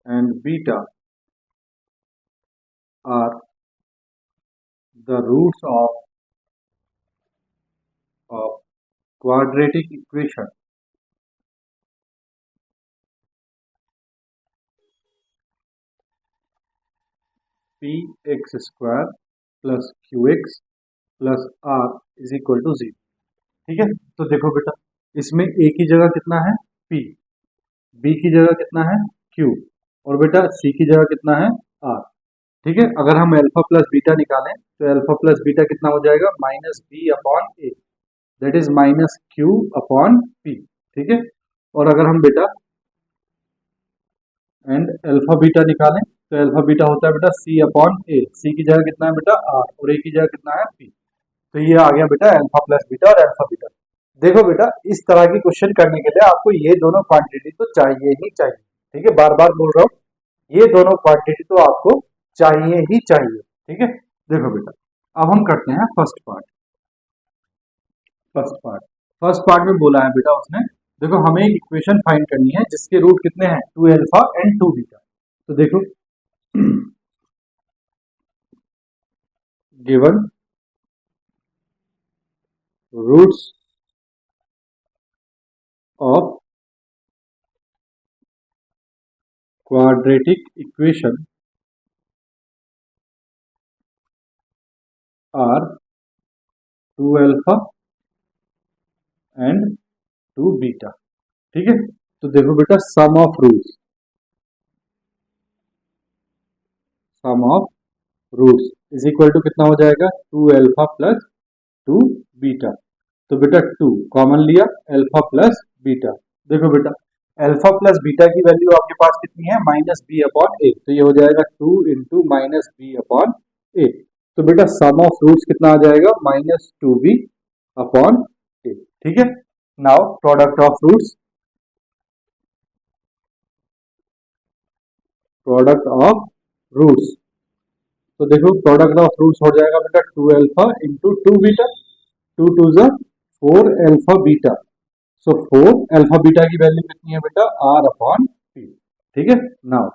and beta are the roots of quadratic equation px square plus qx plus r is equal to 0। ठीक है, तो देखो बेटा इसमें a की जगह कितना है p, b की जगह कितना है q, और बेटा c की जगह कितना है r। ठीक है, अगर हम अल्फा प्लस बीटा निकालें तो अल्फा प्लस बीटा कितना हो जाएगा minus B upon A, that is minus Q upon P. ठीक है, और अगर हम बेटा एंड अल्फा बीटा निकालें तो अल्फा बीटा होता है बेटा सी अपॉन ए, सी की जगह कितना है बेटा आर और ए की जगह कितना है पी, तो ये आ गया बेटा अल्फा प्लस बीटा और अल्फा बीटा। देखो बेटा इस तरह की क्वेश्चन करने के लिए आपको ये दोनों क्वांटिटी तो चाहिए ही चाहिए। ठीक है, बार बार बोल रहा हूँ, ये दोनों क्वांटिटी तो आपको चाहिए ही चाहिए। ठीक है, देखो बेटा अब हम करते हैं फर्स्ट पार्ट। फर्स्ट पार्ट में बोला है बेटा उसने, देखो हमें एक इक्वेशन फाइंड करनी है जिसके रूट कितने हैं 2 अल्फा एंड 2 बीटा। तो देखो given roots of quadratic equation are 2 alpha and 2 beta. ठीक है, तो देखो बेटा sum of roots is equal to कितना हो जाएगा 2 अल्फा प्लस 2 बीटा। तो बेटा 2 कॉमन लिया, अल्फा प्लस बीटा, देखो बेटा अल्फा प्लस बीटा की वैल्यू आपके पास कितनी है माइनस बी अपॉन ए, तो ये हो जाएगा 2 इंटू माइनस बी अपॉन ए। तो बेटा सम ऑफ रूट्स कितना आ जाएगा माइनस 2b अपॉन ए। ठीक है, now product of roots, product of roots तो देखो प्रोडक्ट ऑफ रूट्स हो जाएगा बेटा 2 alpha into 2 beta, 2 2 4 alpha beta. So 4 alpha beta की वैल्यू कितनी है बेटा, आर अपॉन पी। ठीक है, now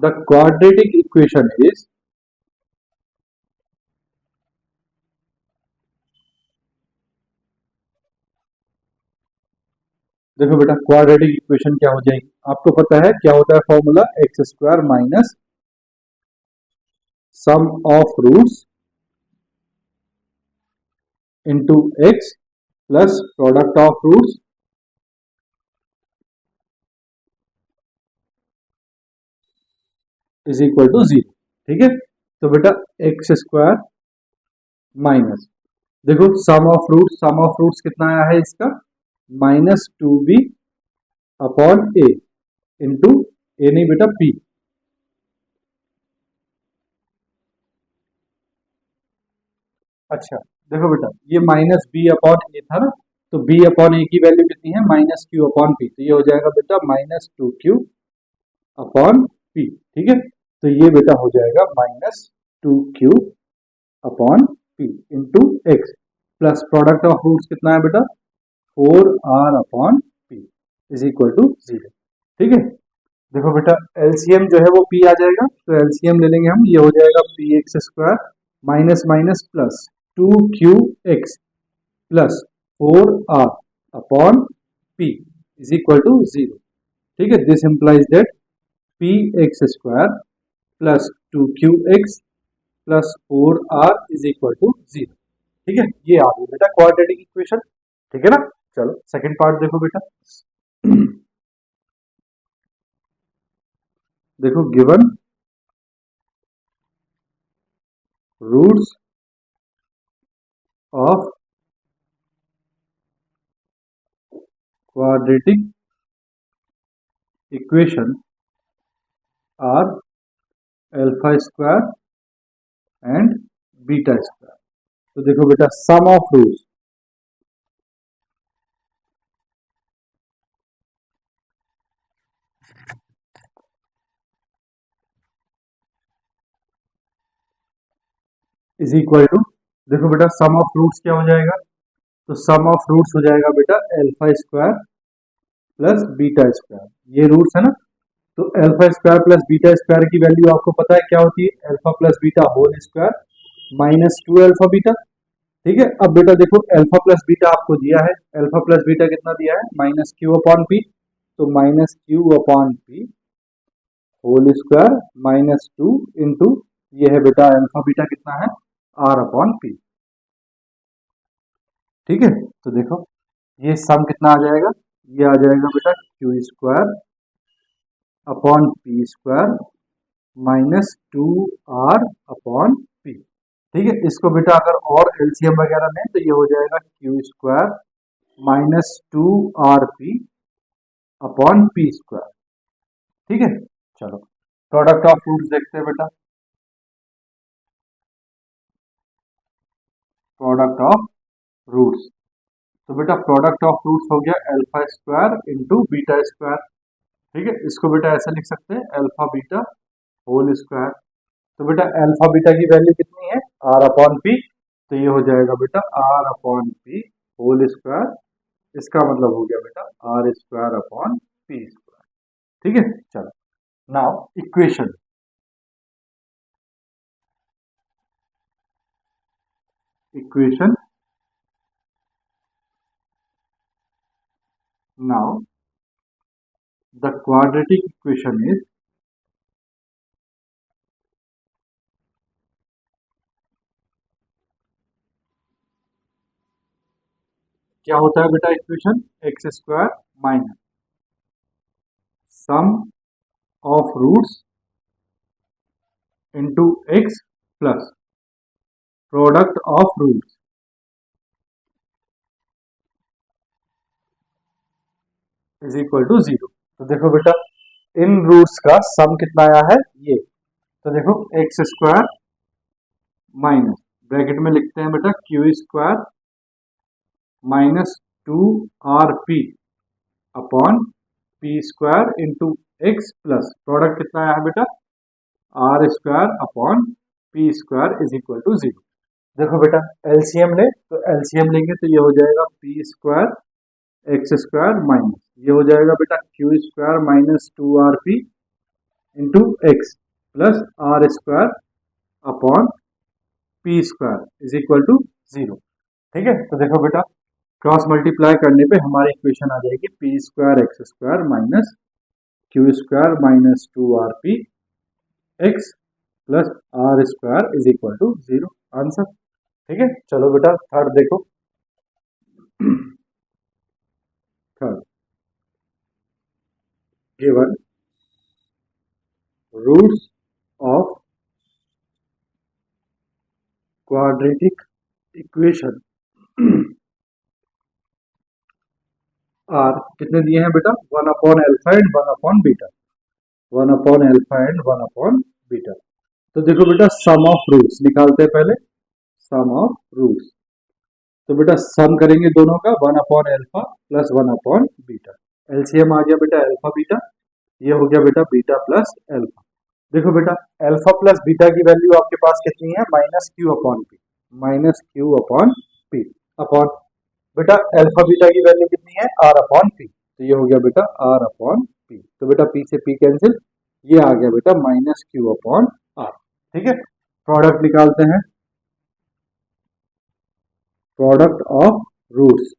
the quadratic equation is, देखो बेटा क्वाड्रेटिक इक्वेशन क्या हो जाएगी, आपको पता है क्या होता है formula, x square minus sum of roots into x plus product of roots is equal to 0। ठीक है, तो बेटा एक्स स्क्वायर माइनस, देखो सम ऑफ रूट्स कितना आया है इसका, -2b अपॉन ए इंटू, ए नहीं बेटा पी। अच्छा देखो बेटा ये -b अपॉन ए था ना, तो b अपॉन ए की वैल्यू कितनी है, -q अपॉन पी, तो ये हो जाएगा बेटा -2q अपॉन पी। ठीक है, तो ये बेटा हो जाएगा -2q upon P into x plus product of roots कितना है बेटा, 4r upon p is equal to 0। ठीक है, देखो बेटा एलसीएम जो है वो p आ जाएगा, तो एलसीएम ले लेंगे हम, ये हो जाएगा p x square minus minus plus 2q x plus 4r upon p is equal to 0। ठीक है, this implies that p x square plus 2q x plus 4r is equal to 0। ठीक है, ये आ गई बेटा क्वाड्रेटिक इक्वेशन। ठीक है ना, चलो सेकंड पार्ट देखो बेटा। देखो given roots of quadratic equation are alpha square and beta square. तो देखो बेटा sum of roots, is equal to, देखो बेटा सम ऑफ रूट्स क्या हो जाएगा, तो सम ऑफ रूट्स हो जाएगा बेटा alpha square plus beta square, ये रूट्स है ना, तो alpha square plus beta square की वैल्यू आपको पता है क्या होती है, alpha plus beta whole square -2 alpha beta. ठीक है, अब बेटा देखो अल्फा प्लस बीटा आपको दिया है, अल्फा प्लस बीटा कितना दिया है, -q अपॉन पी, तो -q upon P whole square -2 into, ये है बेटा अल्फा बीटा कितना है, r अपॉन पी। ठीक है, तो देखो ये सम कितना आ जाएगा, ये आ जाएगा बेटा q square upon P square -2r upon P. ठीक है, इसको बेटा अगर और एलसीएम वगैरह लें तो ये हो जाएगा Q square -2rp upon P square. ठीक है, चलो प्रोडक्ट ऑफ रूट्स देखते हैं बेटा, प्रोडक्ट ऑफ रूट्स, तो बेटा प्रोडक्ट ऑफ रूट्स हो गया alpha square into beta square. ठीक है, इसको बेटा ऐसे लिख सकते हैं अल्फा बीटा होल स्क्वायर, तो बेटा अल्फा बीटा की वैल्यू कितनी है, आर अपॉन पी, तो ये हो जाएगा बेटा are upon P whole square, इसका मतलब हो गया बेटा r square upon P square. ठीक है, चलो now equation, equation now the quadratic equation is, क्या होता है बेटा equation, x square minus sum of roots into x plus product of roots is equal to 0। तो देखो बेटा इन रूट्स का सम कितना आया है, ये, तो देखो एक्स स्क्वायर माइनस, ब्रैकेट में लिखते हैं बेटा q square -2rp upon P square into x plus product कितना आया है बेटा r square upon P square is equal to 0। देखो बेटा एलसीएम ले तो एलसीएम लेंगे तो ये हो जाएगा p square x square minus ये हो जाएगा बेटा q square minus 2rp into x plus r square upon P square is equal to 0। ठीक है, तो देखो बेटा क्रॉस मल्टीप्लाई करने पे हमारी इक्वेशन आ जाएगी p square x square minus q square minus 2rp x plus r square is equal to 0 answer. ठीक है, चलो बेटा थर्ड देखो। Third given roots of quadratic equation are कितने दिए हैं बेटा 1 upon alpha and 1 upon beta 1 upon alpha and 1 upon beta. तो देखो बेटा सम ऑफ रूट्स निकालते हैं पहले सम ऑफ रूट्स। तो बेटा सम करेंगे दोनों का 1 upon alpha plus 1 upon beta. LCM आ गया बेटा एल्फा बीटा ये हो गया बेटा बीटा प्लस एल्फा। देखो बेटा एल्फा प्लस बीटा की वैल्यू आपके पास कितनी है minus Q upon P minus Q upon P upon बेटा एल्फा बीटा की वैल्यू कितनी है आर अपॉन पी तो ये हो गया बेटा आर अपॉन पी। तो बेटा पी से पी कैंसिल ये आ गया बेटा माइनस क्यू अपॉन आर। ठीक है, प्रोडक्ट निकालते हैं प्रोडक्ट ऑफ रूट्स।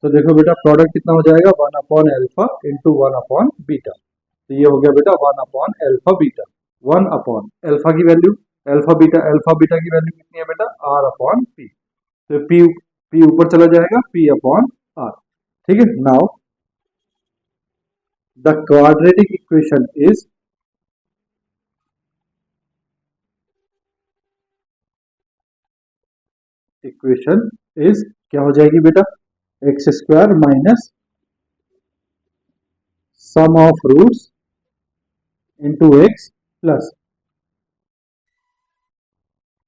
तो देखो बेटा प्रोडक्ट कितना हो जाएगा 1 upon alpha into 1 upon beta तो ये हो गया बेटा 1 upon alpha beta 1 upon alpha की वैल्यू एल्फा बीटा की वैल्यू कितनी है बेटा आर अपॉन पी तो पी ऊपर चला जाएगा पी अपॉन आर। ठीक है, now the quadratic equation is क्या हो जाएगी बेटा x square minus sum of roots into x plus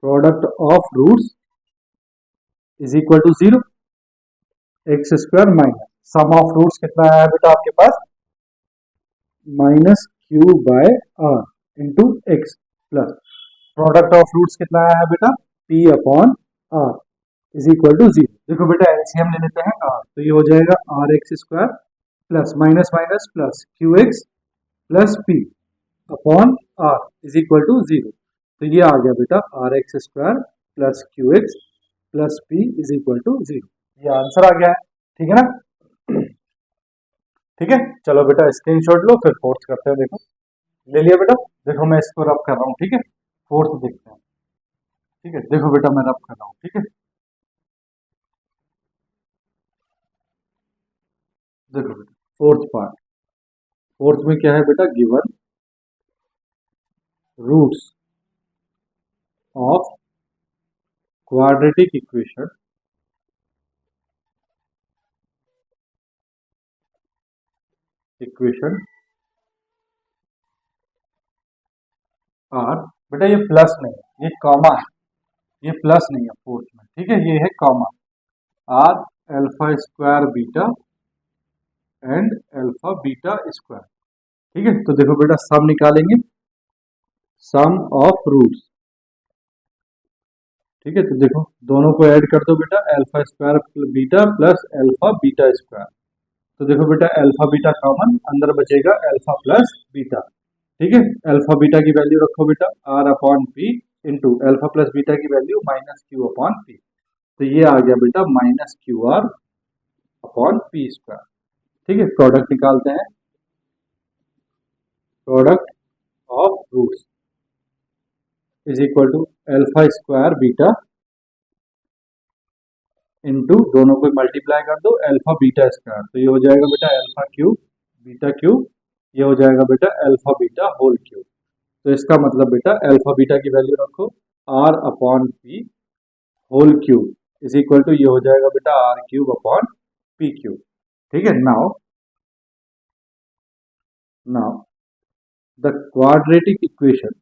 product of roots is equal to 0 x square minus sum of roots कितना आया बेटा आपके पास minus Q by R into x plus product of roots कितना आया है बेटा P upon are is equal to 0। देखो बेटा एलसीएम ले लेते हैं आर तो ये हो जाएगा r x square plus minus minus plus q x plus p upon are is equal to 0। तो ये आ गया बेटा r x square plus q x plus p is equal to 0। ये आंसर आ गया है। ठीक है ना, ठीक है, चलो बेटा स्क्रीनशॉट लो फिर फोर्थ करते हैं। देखो ले लिया बेटा, देखो मैं इसको रब कर रहा हूँ। ठीक है, फोर्थ देखते हैं। ठीक है, देखो बेटा मैं रब कर रहा हूँ। ठीक है, देखो बेटा फोर्थ पार्ट फोर्थ में क्या है बेटा given roots of quadratic equation are बेटा ये प्लस नहीं है ये कॉमा है ये प्लस नहीं है फोर्थ में। ठीक है, ये है comma are alpha square beta and alpha beta square. ठीक है, तो देखो बेटा सम निकालेंगे सम ऑफ रूट्स। ठीक है, तो देखो दोनों को ऐड कर दो बेटा alpha square beta plus alpha beta square. तो देखो बेटा एल्फा बीटा कॉमन अंदर बचेगा एल्फा प्लस बीटा। ठीक है, अल्फा बीटा की वैल्यू रखो बेटा are upon P into alpha plus beta की value minus Q upon P. तो ये आ गया बेटा minus Q R upon P square. ठीक है, प्रोडक्ट निकालते हैं product of roots is equal to alpha square beta into दोनों को मल्टीप्लाई कर दो एल्फा बीटा स्क्वायर। तो ये हो जाएगा बेटा एल्फा क्यूब बीटा क्यूब ये हो जाएगा बेटा एल्फा बीटा होल क्यूब। तो इसका मतलब बेटा एल्फा बीटा की वैल्यू रखो R upon P whole cube is equal to ये हो जाएगा बेटा are cube upon P cube. ठीक है, now the quadratic equation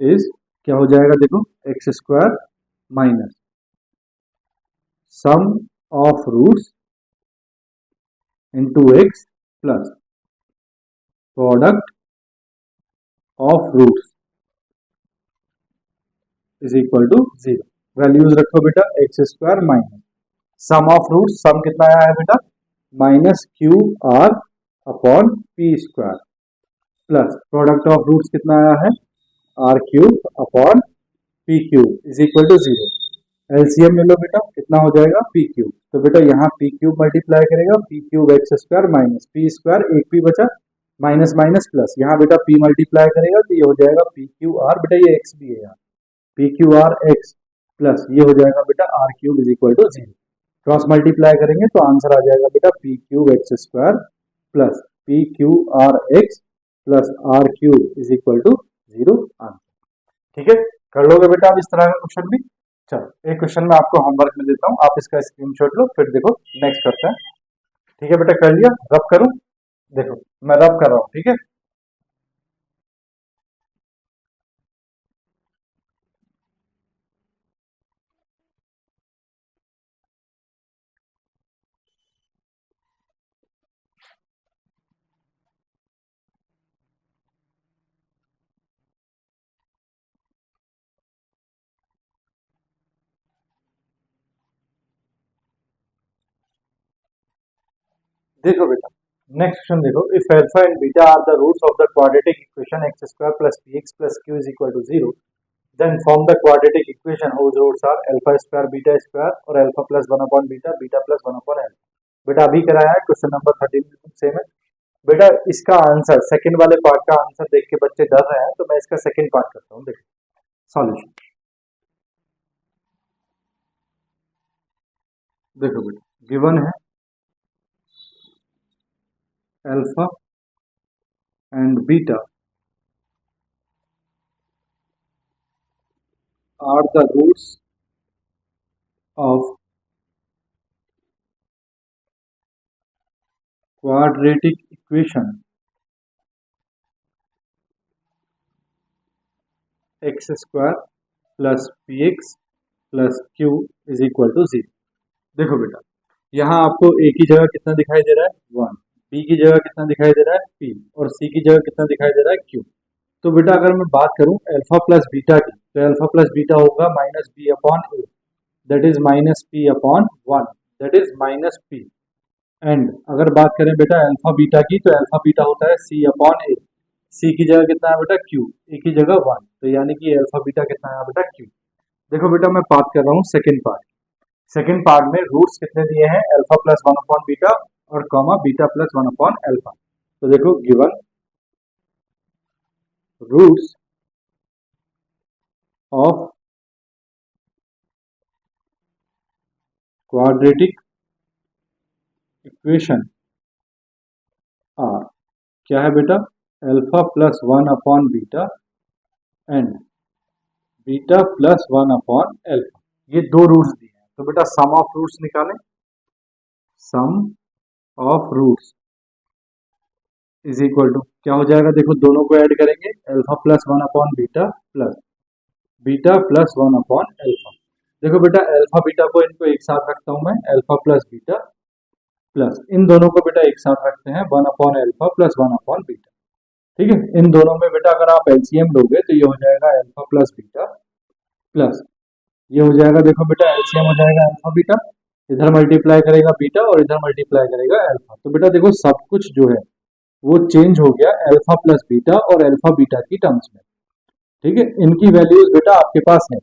is क्या हो जाएगा देखो X square minus sum of roots into x plus product of roots is equal to 0। Values रखो बेटा x square minus sum of roots, sum कितना आया है बेटा minus Q R upon P square plus product of roots कितना आया है r cube upon P cube is equal to 0। LCM ले लो बेटा कितना हो जाएगा पी क्यूब, तो बेटा यहाँ पी क्यूब मल्टीप्लाई करेगा P cube x square minus P square एक पी बचा माइनस माइनस प्लस यहाँ बेटा पी मल्टीप्लाई करेगा तो ये हो जाएगा पी क्यू आर, बेटा ये एक्स भी है यहाँ p q r x plus ये हो जाएगा बेटा are cube is equal to 0। Cross multiply करेंगे तो आंसर आ जाएगा बेटा p cube x square plus p q r x plus r cube is equal to 0 answer. ठीक है, कर लोगे बेटा आप इस तरह का क्वेश्चन भी। चलो एक क्वेश्चन मैं आपको होमवर्क में देता हूँ, आप इसका स्क्रीनशॉट लो फिर देखो नेक्स्ट करते हैं। ठीक है बेटा कर लिया, रब करूं, देखो मैं रब कर रहा हूँ। ठीक है देखो बेटा नेक्स्ट क्वेश्चन देखो, if alpha and beta are the roots of the quadratic equation x square plus P X plus Q is equal to 0, then form the quadratic equation whose roots are alpha square beta square और alpha plus 1 upon beta beta plus 1 upon alpha. बेटा अभी कराया है क्वेश्चन नंबर 13 बिल्कुल सेम है। बेटा इसका आंसर सेकंड वाले पार्ट का आंसर देख के बच्चे डर रहे हैं, तो मैं इसका सेकंड पार्ट करता हूँ। देखो सॉल्यूशन देखो बेटा गिवन है alpha and beta are the roots of quadratic equation x square plus px plus q is equal to 0। देखो बेटा यहाँ आपको a की जगह कितना दिखाई दे रहा है 1, b की जगह कितना दिखाई दे रहा है p और c की जगह कितना दिखाई दे रहा है q। तो बेटा अगर मैं बात करूं अल्फा प्लस बीटा की, तो अल्फा प्लस बीटा होगा minus B upon A, that is minus p upon 1, that is minus p. And अगर बात करें बेटा अल्फा बीटा की, तो अल्फा बीटा होता है सी अपॉन ए, सी की जगह कितना है बेटा क्यू, ए की जगह 1, तो यानी कि अल्फा बीटा कितना है बेटा क्यू। देखो बेटा मैं बात कर रहा हूँ सेकंड पार्ट, सेकंड पार्ट में रूट्स कितने दिए हैं अल्फा प्लस 1 अपॉन बीटा और comma beta plus 1 upon alpha. तो देखो given roots of quadratic equation are क्या है बेटा alpha plus 1 upon beta and beta plus 1 upon alpha, ये दो रूट्स दिए हैं। तो बेटा सम ऑफ रूट्स निकालें, sum of roots is equal to क्या हो जाएगा, देखो दोनों को ऐड करेंगे alpha plus 1 upon beta plus beta plus 1 upon alpha. देखो बेटा अल्फा बीटा को इनको एक साथ रखता हूं मैं, अल्फा प्लस बीटा प्लस इन दोनों को बेटा एक साथ रखते हैं 1 upon alpha plus 1 upon beta. ठीक है, इन दोनों में बेटा अगर आप एलसीएम लोगे तो ये हो जाएगा अल्फा प्लस बीटा प्लस ये हो जाएगा, देखो बेटा एलसीएम हो जाएगा अल्फा बीटा, इधर मल्टीप्लाई करेगा बीटा और इधर मल्टीप्लाई करेगा अल्फा। तो बेटा देखो सब कुछ जो है वो चेंज हो गया अल्फा प्लस बीटा और अल्फा बीटा की टर्म्स में। ठीक है, इनकी वैल्यूज बेटा आपके पास है,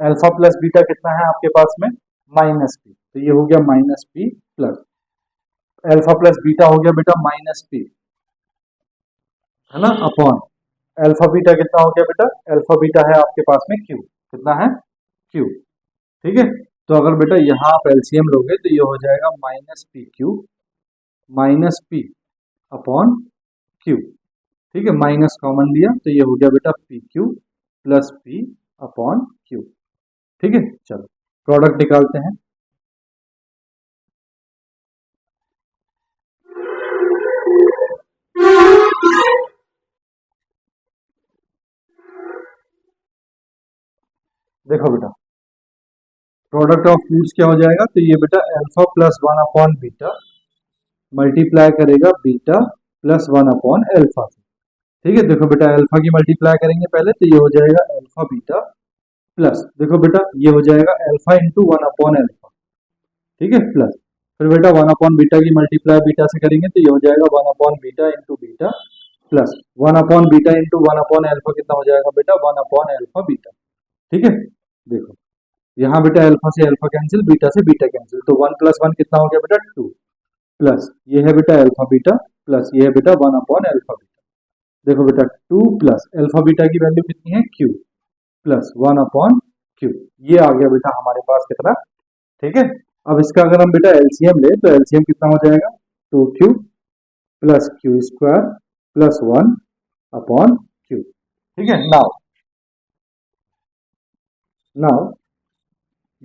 अल्फा प्लस बीटा कितना है आपके पास में माइनस पी, तो ये हो गया minus P plus alpha plus beta हो गया बेटा माइनस पी, है ना, अपॉन अल्फा बीटा कितना हो गया बेटा अल्फा बीटा है आपके पास में क्यू, कितना है क्यू। ठीक है, तो अगर बेटा यहाँ आप एलसीएम लोगे तो ये हो जाएगा माइनस पी अपॉन क्यू। ठीक है, माइनस कॉमन लिया तो ये हो गया बेटा P Q plus p upon Q. ठीक है, चलो प्रोडक्ट निकालते हैं। देखो बेटा प्रोडक्ट ऑफ रूट्स क्या हो जाएगा, तो ये बेटा alpha plus 1 upon beta multiply करेगा बीटा प्लस 1/अल्फा से। ठीक है, देखो बेटा अल्फा की मल्टीप्लाई करेंगे पहले तो ये हो जाएगा अल्फा बीटा प्लस, देखो बेटा ये हो जाएगा अल्फा इंटू 1/अल्फा। ठीक है, प्लस फिर बेटा 1/बीटा की मल्टीप्लाई बीटा से करेंगे तो ये हो जाएगा 1/बीटा इंटू बीटा प्लस 1/बीटा इंटू 1/अल्फा कितना हो जाएगा बेटा 1/अल्फा बीटा। ठीक है, देखो यहाँ बेटा अल्फा से अल्फा कैंसिल, बीटा से बीटा कैंसिल, तो 1 + 1 कितना हो गया बेटा 2 प्लस ये है बेटा अल्फा बीटा प्लस ये है बेटा 1/अल्फा बीटा। देखो बेटा 2 प्लस अल्फा बीटा की वैल्यू कितनी है q प्लस 1/q, ये आ गया बेटा हमारे पास कितना। ठीक है, अब इसका अगर हम बेटा एलसीएम ले तो एलसीएम कितना हो जाएगा 2q plus q² plus 1/q। ठीक है, now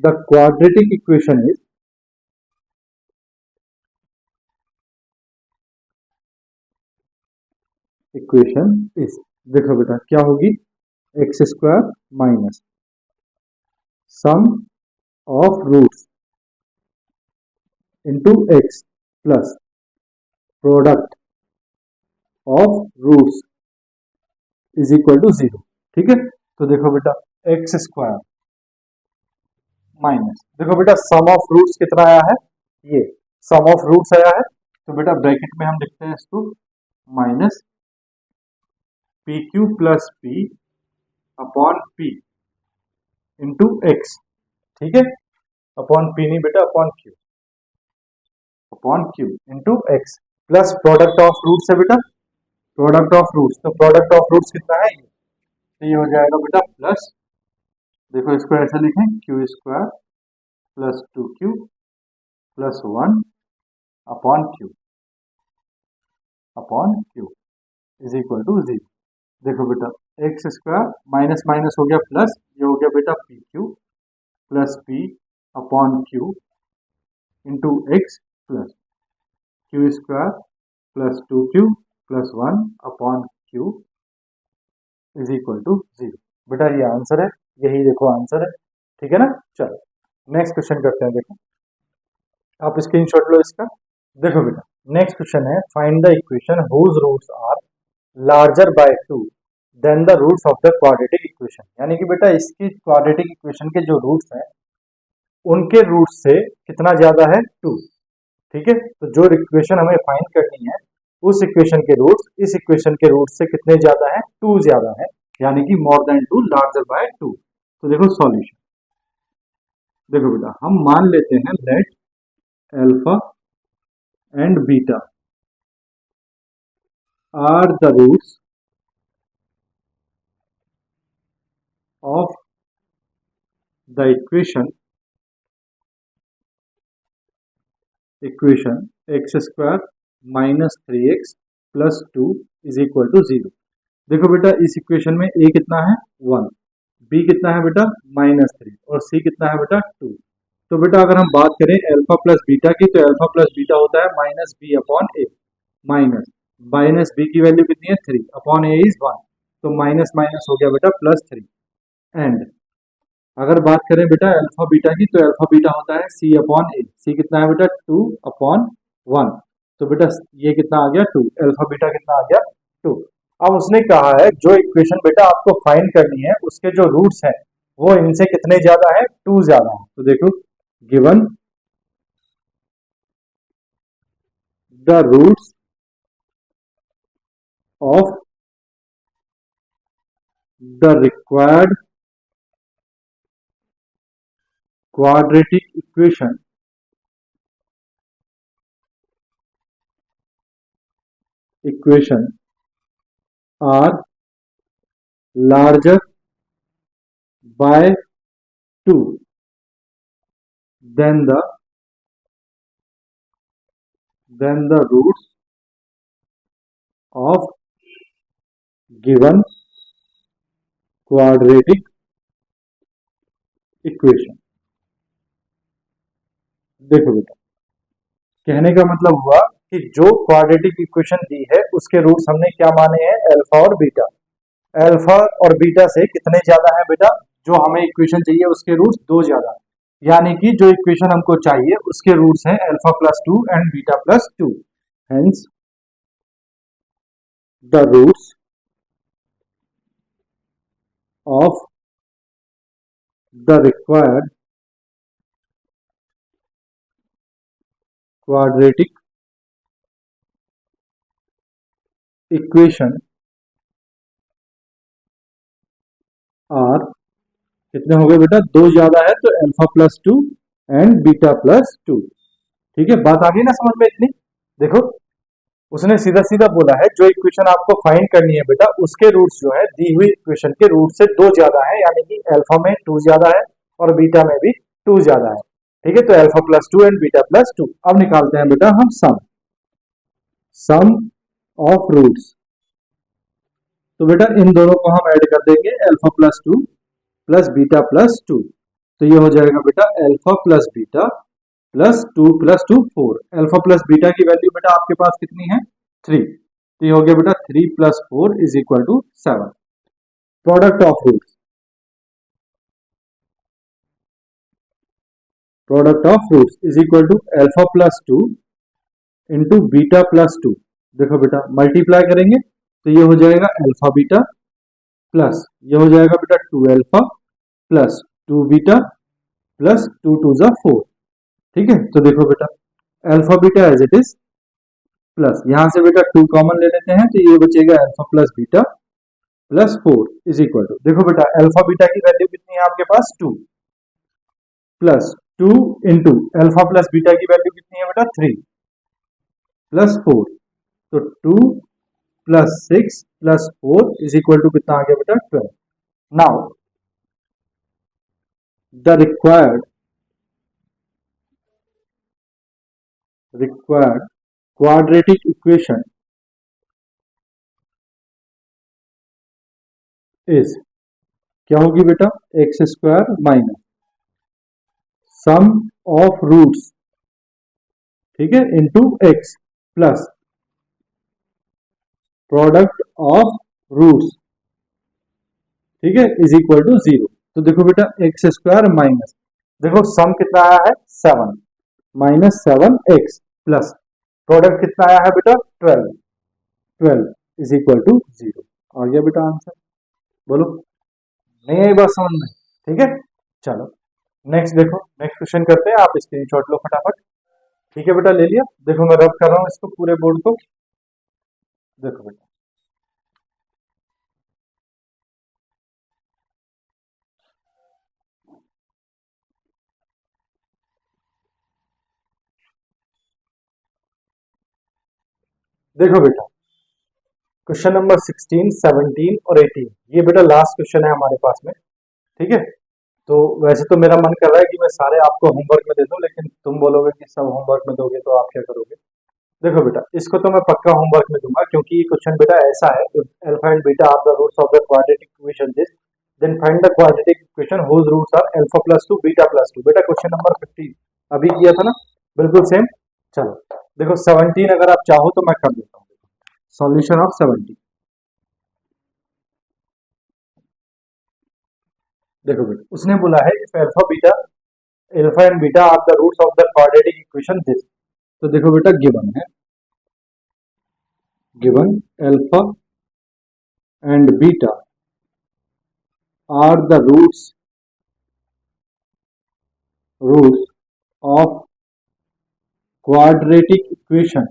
the quadratic equation is देखो बेटा क्या होगी x² minus sum of roots into x plus product of roots is equal to 0। ठीक है, तो देखो बेटा x² माइनस, देखो बेटा सम ऑफ रूट्स कितना आया है, ये सम ऑफ रूट्स आया है, तो बेटा ब्रैकेट में हम लिखते हैं इसको minus pq plus p upon p into x. ठीक है, अपॉन p नहीं बेटा upon q into x plus product of roots है बेटा, प्रोडक्ट ऑफ रूट्स, तो प्रोडक्ट ऑफ रूट्स कितना है तो ये हो जाएगा बेटा प्लस, देखो इसको ऐसे लिखें q² plus 2q plus 1/q is equal to 0। देखो बेटा x² माइनस माइनस हो गया प्लस, ये हो गया बेटा pq plus p/q into x plus q² plus 2q plus 1/q is equal to 0। बेटा ये आंसर है, यही देखो आंसर है। ठीक है ना, चलो नेक्स्ट क्वेश्चन करते हैं। देखो आप स्क्रीनशॉट लो इसका। देखो बेटा नेक्स्ट क्वेश्चन है find the equation whose roots are larger by 2 than the roots of the quadratic equation, यानी कि बेटा इसकी क्वाड्रेटिक इक्वेशन के जो रूट्स हैं उनके रूट्स से कितना ज्यादा है 2। ठीक है, तो जो इक्वेशन हमें फाइंड करनी है उस इक्वेशन के रूट्स इस इक्वेशन के रूट से कितने ज्यादा है 2 ज्यादा है, यानी कि मोर देन 2 लार्जर बाय 2। तो देखो सॉल्यूशन, देखो बेटा हम मान लेते हैं let alpha and beta are the roots of the equation x² minus 3x plus 2 is equal to 0। देखो बेटा इस इक्वेशन में a कितना है 1, b कितना है बेटा -3 और c कितना है बेटा 2। तो बेटा अगर हम बात करें अल्फा प्लस बीटा की तो अल्फा प्लस बीटा होता है -b/a, माइनस b की वैल्यू कितनी है 3/a इज 1, तो माइनस माइनस हो गया बेटा +3। एंड अगर बात करें बेटा अल्फा बीटा की तो अल्फा बीटा होता है c/a, c कितना है बेटा 2/1, तो बेटा ये कितना आ गया 2, अल्फा बीटा कितना आ गया 2। अब उसने कहा है जो इक्वेशन बेटा आपको फाइंड करनी है उसके जो रूट्स हैं वो इनसे कितने ज्यादा है 2 ज्यादा है। तो देखो given the roots of the required quadratic equation are larger by 2 than the roots of given quadratic equation। देखो बेटा कहने का मतलब हुआ कि जो क्वाड्रेटिक इक्वेशन दी है उसके रूट्स हमने क्या माने हैं अल्फा और बीटा, अल्फा और बीटा से कितने ज्यादा है बेटा, जो हमें इक्वेशन चाहिए उसके रूट्स 2 ज्यादा है, यानी कि जो इक्वेशन हमको चाहिए उसके रूट्स हैं alpha +2 and beta +2। hence the roots of the required quadratic equation are, कितने हो गए बेटा, दो ज्यादा है तो alpha plus to and beta plus to. ठीक है, बात आ गई ना समझ में इतनी। देखो उसने सीधा सीधा बोला है जो इक्वेशन आपको फाइंड करनी है बेटा उसके रूट्स जो है दी हुई इक्वेशन के रूट से दो ज्यादा है, यानी कि अल्फा में टू ज्यादा है और बीटा में भी टू ज्यादा है। ठीक है, तो alpha plus to and beta plus to. अब निकालते हैं बेटा हम सम ऑफ रूट्स। तो बेटा इन दोनों को हम ऐड कर देंगे, alpha plus two plus beta plus to. तो ये हो जाएगा बेटा alpha plus beta plus to four. Alpha plus beta की वैल्यू बेटा आपके पास कितनी है, थ्री। तो ये हो गया बेटा three plus four is equal to seven. Product of roots, product of roots is equal to alpha plus two into beta plus two. देखो बेटा मल्टीप्लाई करेंगे तो ये हो जाएगा अल्फा बीटा प्लस ये हो जाएगा बेटा two alpha plus two beta plus two two जा फोर। ठीक है, तो देखो बेटा alpha beta as it is plus यहां से बेटा टू कॉमन ले लेते हैं तो ये बचेगा alpha plus beta plus four is equal to, देखो बेटा अल्फा बीटा की वैल्यू कितनी है आपके पास, two plus two into alpha plus beta की वैल्यू कितनी है बेटा, थ्री प्लस फोर। तो two plus six plus four is equal to कितना आ गया बेटा, 12। Now the required quadratic equation is, क्या होगी बेटा, x square minus sum of roots, ठीक है, into x plus product of roots, ठीक है, इज इक्वल टू जीरो। तो देखो बेटा एक्स स्क्वायर माइनस, देखो सम कितना आया है, seven minus seven X plus product कितना आया है बेटा, twelve, twelve is equal to zero. आ गया बेटा आंसर, बोलो नहीं आई बात समझ में, ठीक है। चलो नेक्स्ट देखो, नेक्स्ट क्वेश्चन करते हैं, आप स्क्रीनशॉट लो फटाफट। ठीक है बेटा ले लिया, देखो मैं रब कर रहा हूँ इसको पूरे बोर्ड को, देखो बेटा देखो बेटा क्वेश्चन नंबर 16, 17 और 18 ये बेटा लास्ट क्वेश्चन है हमारे पास में। ठीक है, तो वैसे तो मेरा मन कर रहा है कि मैं सारे आपको होमवर्क में दे दूं, लेकिन तुम बोलोगे कि सब होमवर्क में दोगे तो आप क्या करोगे। देखो बेटा इसको तो मैं पक्का होमवर्क में दूंगा, क्योंकि ये क्वेश्चन बेटा ऐसा है, alpha and beta are the roots of the quadratic equation this, then find the quadratic equation whose roots are alpha plus two beta plus two. बेटा क्वेश्चन नंबर 15 अभी किया था ना, बिल्कुल सेम। चलो देखो 17 अगर आप चाहो तो मैं कर देता हूँ, सॉल्यूशन ऑफ 17। देखो बेटा उसने बोला है if alpha and beta are the roots of the quadratic equation this. तो देखो बेटा गिवन है, given alpha and beta are the roots of quadratic equation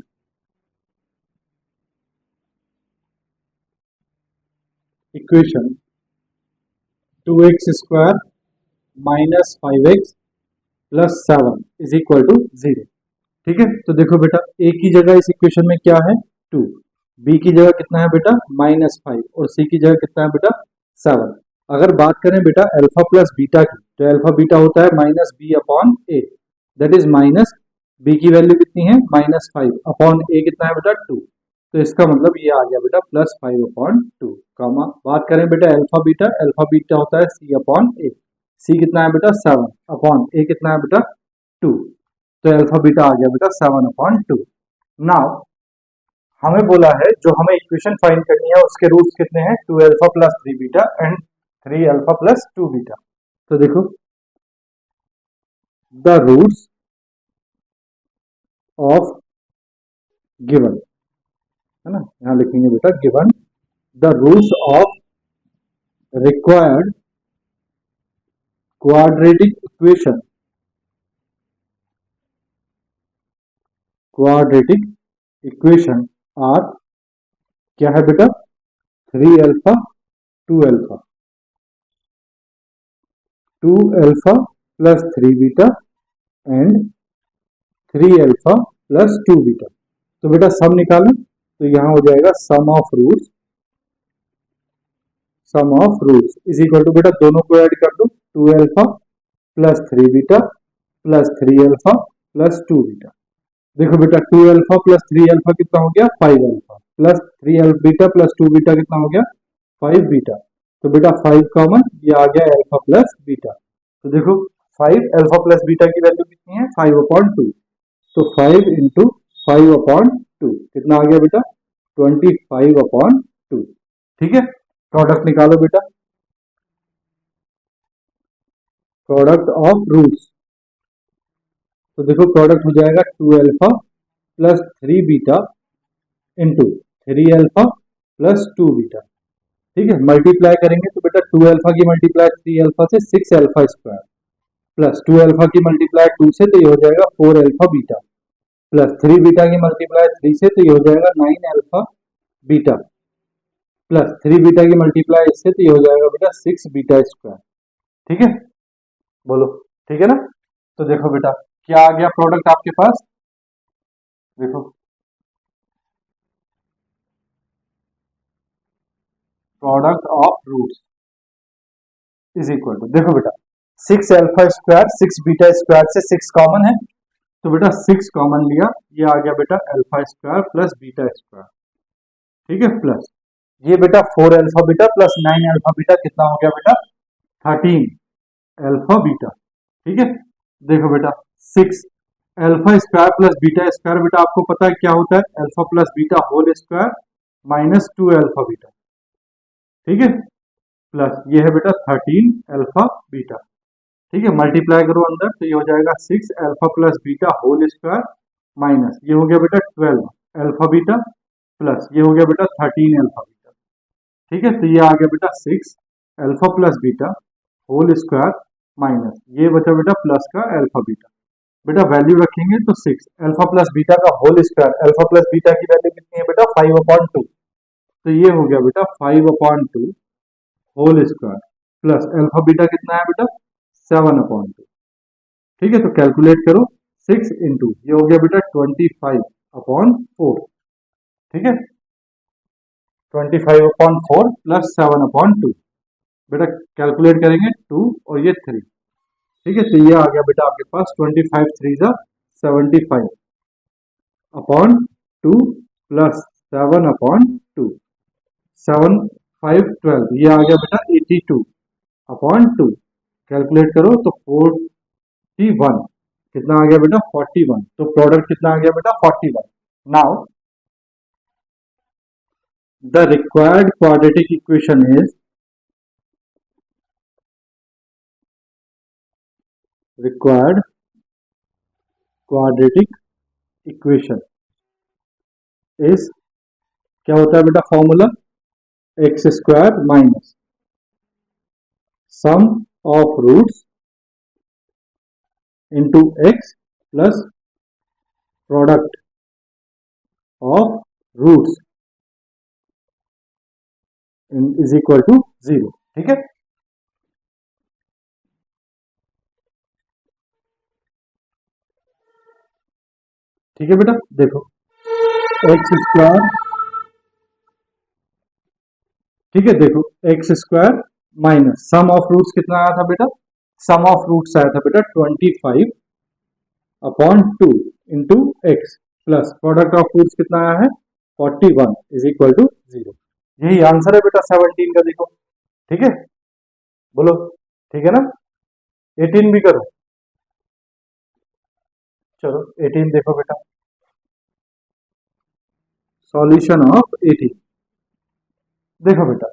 2x square minus 5x plus 7 is equal to zero. ठीक है, तो देखो बेटा a की जगह इस इक्वेशन में क्या है, 2, b की जगह कितना है बेटा माइनस 5 और c की जगह कितना है बेटा 7। अगर बात करें बेटा अल्फा प्लस बीटा की, तो अल्फा बीटा होता है minus B upon A, that is minus B की वैल्यू कितनी है माइनस 5 अपॉन ए कितना है बेटा 2, तो इसका मतलब ये आ गया बेटा प्लस 5 अपॉन 2 कामा। बात करें बेटा अल्फा बीटा होता है सी अपॉन ए, सी कितना है बेटा 7 अपॉन ए कितना है बेटा 2, तो अल्फा बीटा आ गया बेटा 7 अपॉन 2। नाउ हमें बोला है जो हमें इक्वेशन फाइंड करनी है उसके रूट्स कितने हैं, 2 alpha plus 3 beta and 3 alpha plus 2 beta. तो देखो द रूट्स ऑफ गिवन, है ना, यहाँ लिखेंगे बेटा given the roots of required quadratic equation, quadratic equation are क्या है बेटा, 3 alpha 2 alpha, 2 alpha plus 3 beta and 3 alpha plus 2 beta. तो बेटा सम निकालें तो यहाँ हो जाएगा sum of roots is equal to बेटा दोनों को ऐड कर दो, 2 alpha plus 3 beta plus 3 alpha plus 2 beta. देखो बेटा 2 अल्फा प्लस 3 अल्फा कितना हो गया, 5 alpha plus 3 beta plus 2 beta कितना हो गया, 5 बीटा। तो बेटा 5 कॉमन, ये आ गया अल्फा प्लस बीटा। तो देखो 5 अल्फा प्लस बीटा की वैल्यू कितनी है, 5/2। तो 5 इंटू 5/2 कितना आ गया बेटा, 25/2। ठीक है, प्रोडक्ट निकालो बेटा, प्रोडक्ट ऑफ रूट्स। तो देखो प्रोडक्ट हो जाएगा 2 alpha plus 3 beta into 3 alpha plus 2 beta. ठीक है, मल्टीप्लाई करेंगे तो बेटा 2 अल्फा की मल्टीप्लाई 3 अल्फा से 6 अल्फा स्क्वायर प्लस 2 अल्फा की मल्टीप्लाई 2 से तो ये हो जाएगा 4 अल्फा बीटा प्लस 3 बीटा की मल्टीप्लाई 3 से तो ये हो जाएगा 9 अल्फा बीटा प्लस 3 बीटा की मल्टीप्लाई इससे तो ये हो जाएगा बेटा 6 बीटा स्क्वायर। ठीक है, बोलो ठीक है ना। तो देखो बेटा क्या आ गया प्रोडक्ट आपके पास, देखो product of roots is equal to, देखो बेटा 6 अल्फा स्क्वायर 6 बीटा स्क्वायर से 6 कॉमन है, तो बेटा 6 कॉमन लिया, ये आ गया बेटा alpha square plus beta square. ठीक है, प्लस ये बेटा 4 alpha beta plus 9 alpha beta कितना हो गया बेटा, 13 अल्फा बीटा। ठीक है, देखो बेटा 6 alpha square plus beta square, बेटा आपको पता है क्या होता है, alpha plus beta whole square minus 2 alpha beta. ठीक है, प्लस ये है बेटा 13 अल्फा बीटा। ठीक है, मल्टीप्लाई करो अंदर तो ये हो जाएगा 6 alpha plus beta whole square minus ये हो गया बेटा 12 अल्फा बीटा प्लस ये हो गया बेटा 13 अल्फा बीटा। ठीक है, तो ये आ गया बेटा 6 alpha plus beta whole square minus ये बचा बेटा प्लस का अल्फा बीटा। बेटा वैल्यू रखेंगे तो 6 अल्फा प्लस बीटा का whole square, alpha plus beta की वैल्यू कितनी है बेटा 5/2, तो ये हो गया बेटा 5/2 whole square plus alpha beta कितना है बेटा 7/2। ठीक है, तो कैलकुलेट करो 6 इंटू ये हो गया बेटा 25/4। ठीक है, 25/4 प्लस 7/2, बेटा कैलकुलेट करेंगे 2 और ये 3। ठीक है, तो ये आ गया बेटा आपके पास 25 3 75/2 प्लस 7/2, 7 5 12, ये आ गया बेटा 82/2। कैलकुलेट करो तो 41 कितना आ गया बेटा 41, तो प्रोडक्ट कितना आ गया बेटा 41। Now the required quadratic equation is, required quadratic equation is क्या होता है बेटा formula, x square minus sum of roots into x plus product of roots is equal to 0। ठीक है, ठीक है बेटा, देखो एक्स स्क्वायर, ठीक है, देखो X square minus sum of roots कितना आया था बेटा, सम ऑफ रूट्स आया था बेटा 25/2 into x plus product of roots कितना आया है 41 इज इक्वल टू 0। यही आंसर है बेटा 17 का, देखो ठीक है, बोलो ठीक है ना। 18 भी करो, चलो 18 देखो बेटा, सॉल्यूशन ऑफ 18। देखो बेटा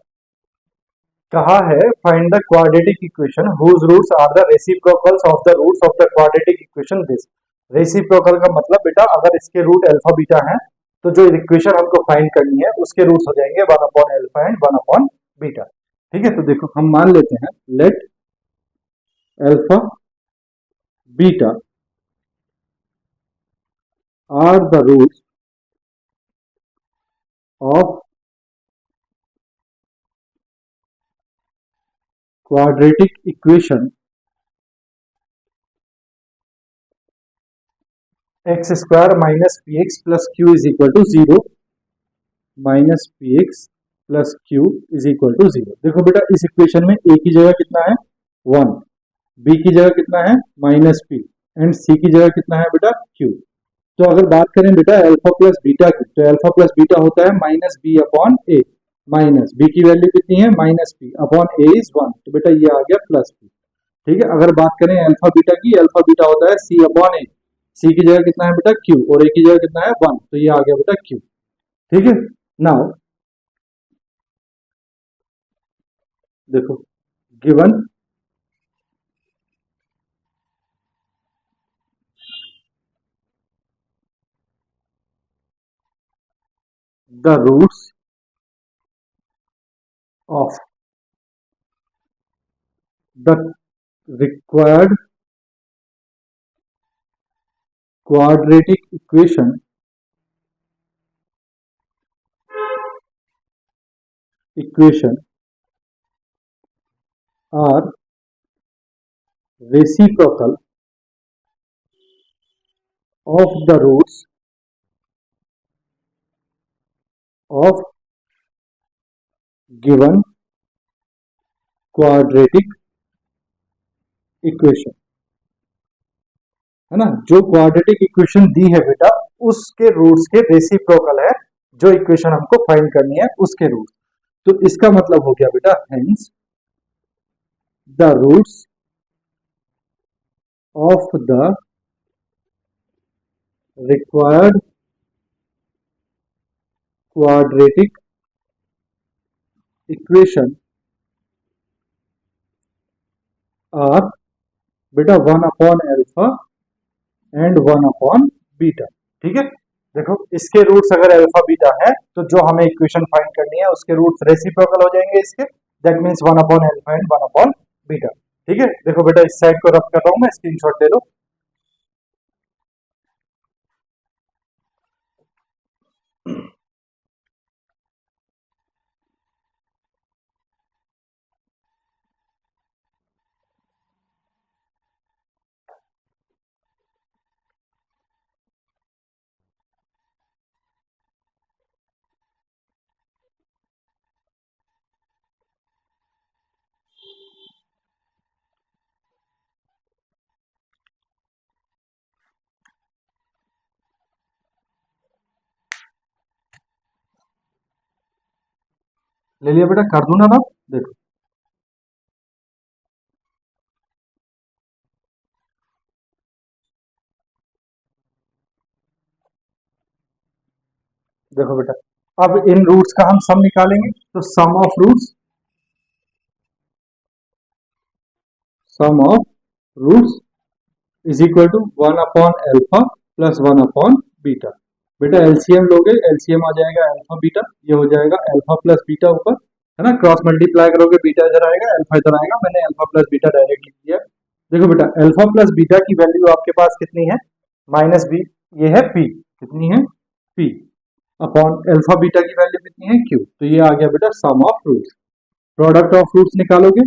कहा है find the quadratic equation whose roots are the reciprocals of the roots of the quadratic equation this. Reciprocal का मतलब बेटा अगर इसके रूट अल्फा बीटा है तो जो इक्वेशन हमको फाइंड करनी है उसके रूट्स हो जाएंगे 1/अल्फा एंड 1/बीटा। ठीक है, तो देखो हम मान लेते हैं let alpha beta are the roots of quadratic equation x square minus P X plus Q is equal to 0 minus P X plus Q is equal to 0। देखो बेटा इस इक्वेशन में ए की जगह कितना है 1, बी की जगह कितना है माइनस पी एंड सी की जगह कितना है बेटा क्यू। तो अगर बात करें बेटा अल्फा प्लस बीटा की, तो अल्फा प्लस बीटा होता है minus B upon a, minus B की वैल्यू कितनी है minus p upon A is 1, तो बेटा ये आ गया प्लस पी। ठीक है, अगर बात करें अल्फा बीटा की, अल्फा बीटा होता है सी अपॉन ए, सी की जगह कितना है बेटा क्यू और ए की जगह कितना है 1, तो ये आ गया बेटा क्यू। ठीक है, नाउ देखो given the roots of the required quadratic equation are reciprocal of the roots of given quadratic equation, है ना। जो क्वाड्रेटिक इक्वेशन दी है बेटा उसके रूट्स के रेसिप्रोकल है जो इक्वेशन हमको फाइंड करनी है उसके रूट्स। तो इसका मतलब हो गया बेटा hence the roots of the required quadratic equation are बेटा 1/अल्फा एंड 1/बीटा। ठीक है, देखो इसके रूट्स अगर अल्फा बीटा है तो जो हमें इक्वेशन फाइंड करनी है उसके रूट्स रेसिप्रोकल हो जाएंगे इसके, दैट मींस 1/अल्फा एंड 1/बीटा। ठीक है, देखो बेटा इस साइड को रब कर रहा हूं मैं, स्क्रीनशॉट ले लो। ले लिया बेटा, कर दूं ना रब, देखो देखो बेटा अब इन रूट्स का हम सम निकालेंगे, तो sum of roots is equal to 1/अल्फा प्लस 1/बीटा। बेटा एलसीएम लोगे, एलसीएम आ जाएगा अल्फा बीटा, ये हो जाएगा अल्फा प्लस बीटा ऊपर, है ना, क्रॉस मल्टीप्लाई करोगे बीटा इधर आएगा अल्फा इधर आएगा, मैंने अल्फा प्लस बीटा डायरेक्टली किया। देखो बेटा अल्फा प्लस बीटा की वैल्यू आपके पास कितनी है माइनस बी, ये है पी, कितनी है पी अपॉन अल्फा बीटा की वैल्यू कितनी है क्यू, तो ये आ गया बेटा sum of roots. Product of roots निकालोगे,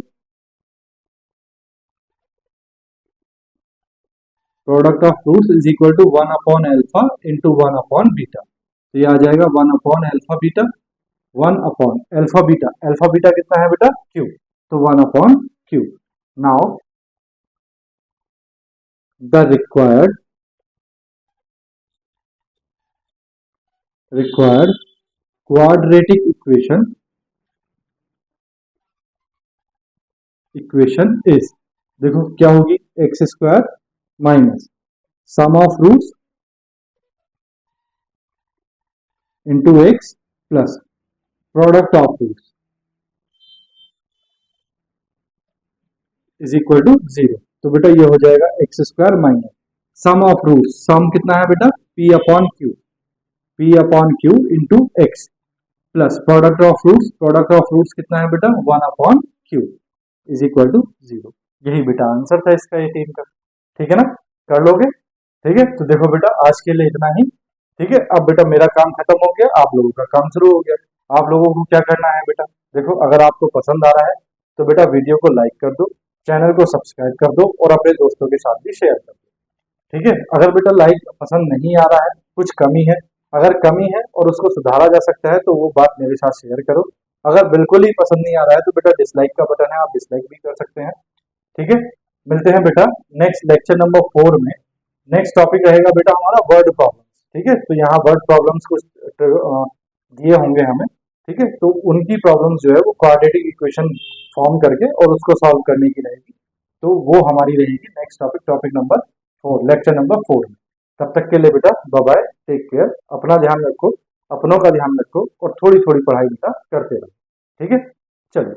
product of roots is equal to 1/अल्फा इंटू 1/बीटा, तो ये आ जाएगा 1/अल्फा बीटा 1/अल्फा बीटा, अल्फा बीटा कितना है बेटा क्यू, तो 1/क्यू। Now the required quadratic equation is, देखो क्या होगी X square minus sum of roots into x plus product of roots is equal to 0। तो बेटा ये हो जाएगा X square minus sum of roots, sum कितना है बेटा P upon Q, P upon Q into x plus product of roots कितना है बेटा 1/q इज इक्वल टू 0। यही बेटा आंसर था इसका 18 का। ठीक है ना, कर लोगे? ठीक है, तो देखो बेटा आज के लिए इतना ही। ठीक है, अब बेटा मेरा काम खत्म हो गया, आप लोगों का काम शुरू हो गया। आप लोगों को क्या करना है बेटा, देखो अगर आपको पसंद आ रहा है तो बेटा वीडियो को लाइक कर दो, चैनल को सब्सक्राइब कर दो और अपने दोस्तों के साथ भी शेयर कर दो। ठीक है, अगर बेटा लाइक पसंद नहीं आ रहा है, कुछ कमी है, अगर कमी है और उसको सुधारा जा सकता है तो वो बात मेरे साथ शेयर करो। अगर बिल्कुल ही पसंद नहीं आ रहा है तो बेटा डिसलाइक का बटन है, आप डिसलाइक भी कर सकते हैं। ठीक है, मिलते हैं बेटा नेक्स्ट लेक्चर नंबर 4 में। नेक्स्ट टॉपिक रहेगा बेटा हमारा वर्ड प्रॉब्लम्स। ठीक है, तो यहाँ वर्ड प्रॉब्लम्स कुछ दिए होंगे हमें। ठीक है, तो उनकी प्रॉब्लम्स जो है वो क्वाड्रेटिक इक्वेशन फॉर्म करके और उसको सॉल्व करने की रहेगी। तो वो हमारी रहेगी next topic, topic number 4, lecture number 4 में। तब तक के लिए बेटा बाय बाय, टेक केयर, अपना ध्यान रखो, अपनों का ध्यान रखो और थोड़ी थोड़ी पढ़ाई बेटा करते रहो। ठीक है, चलिए।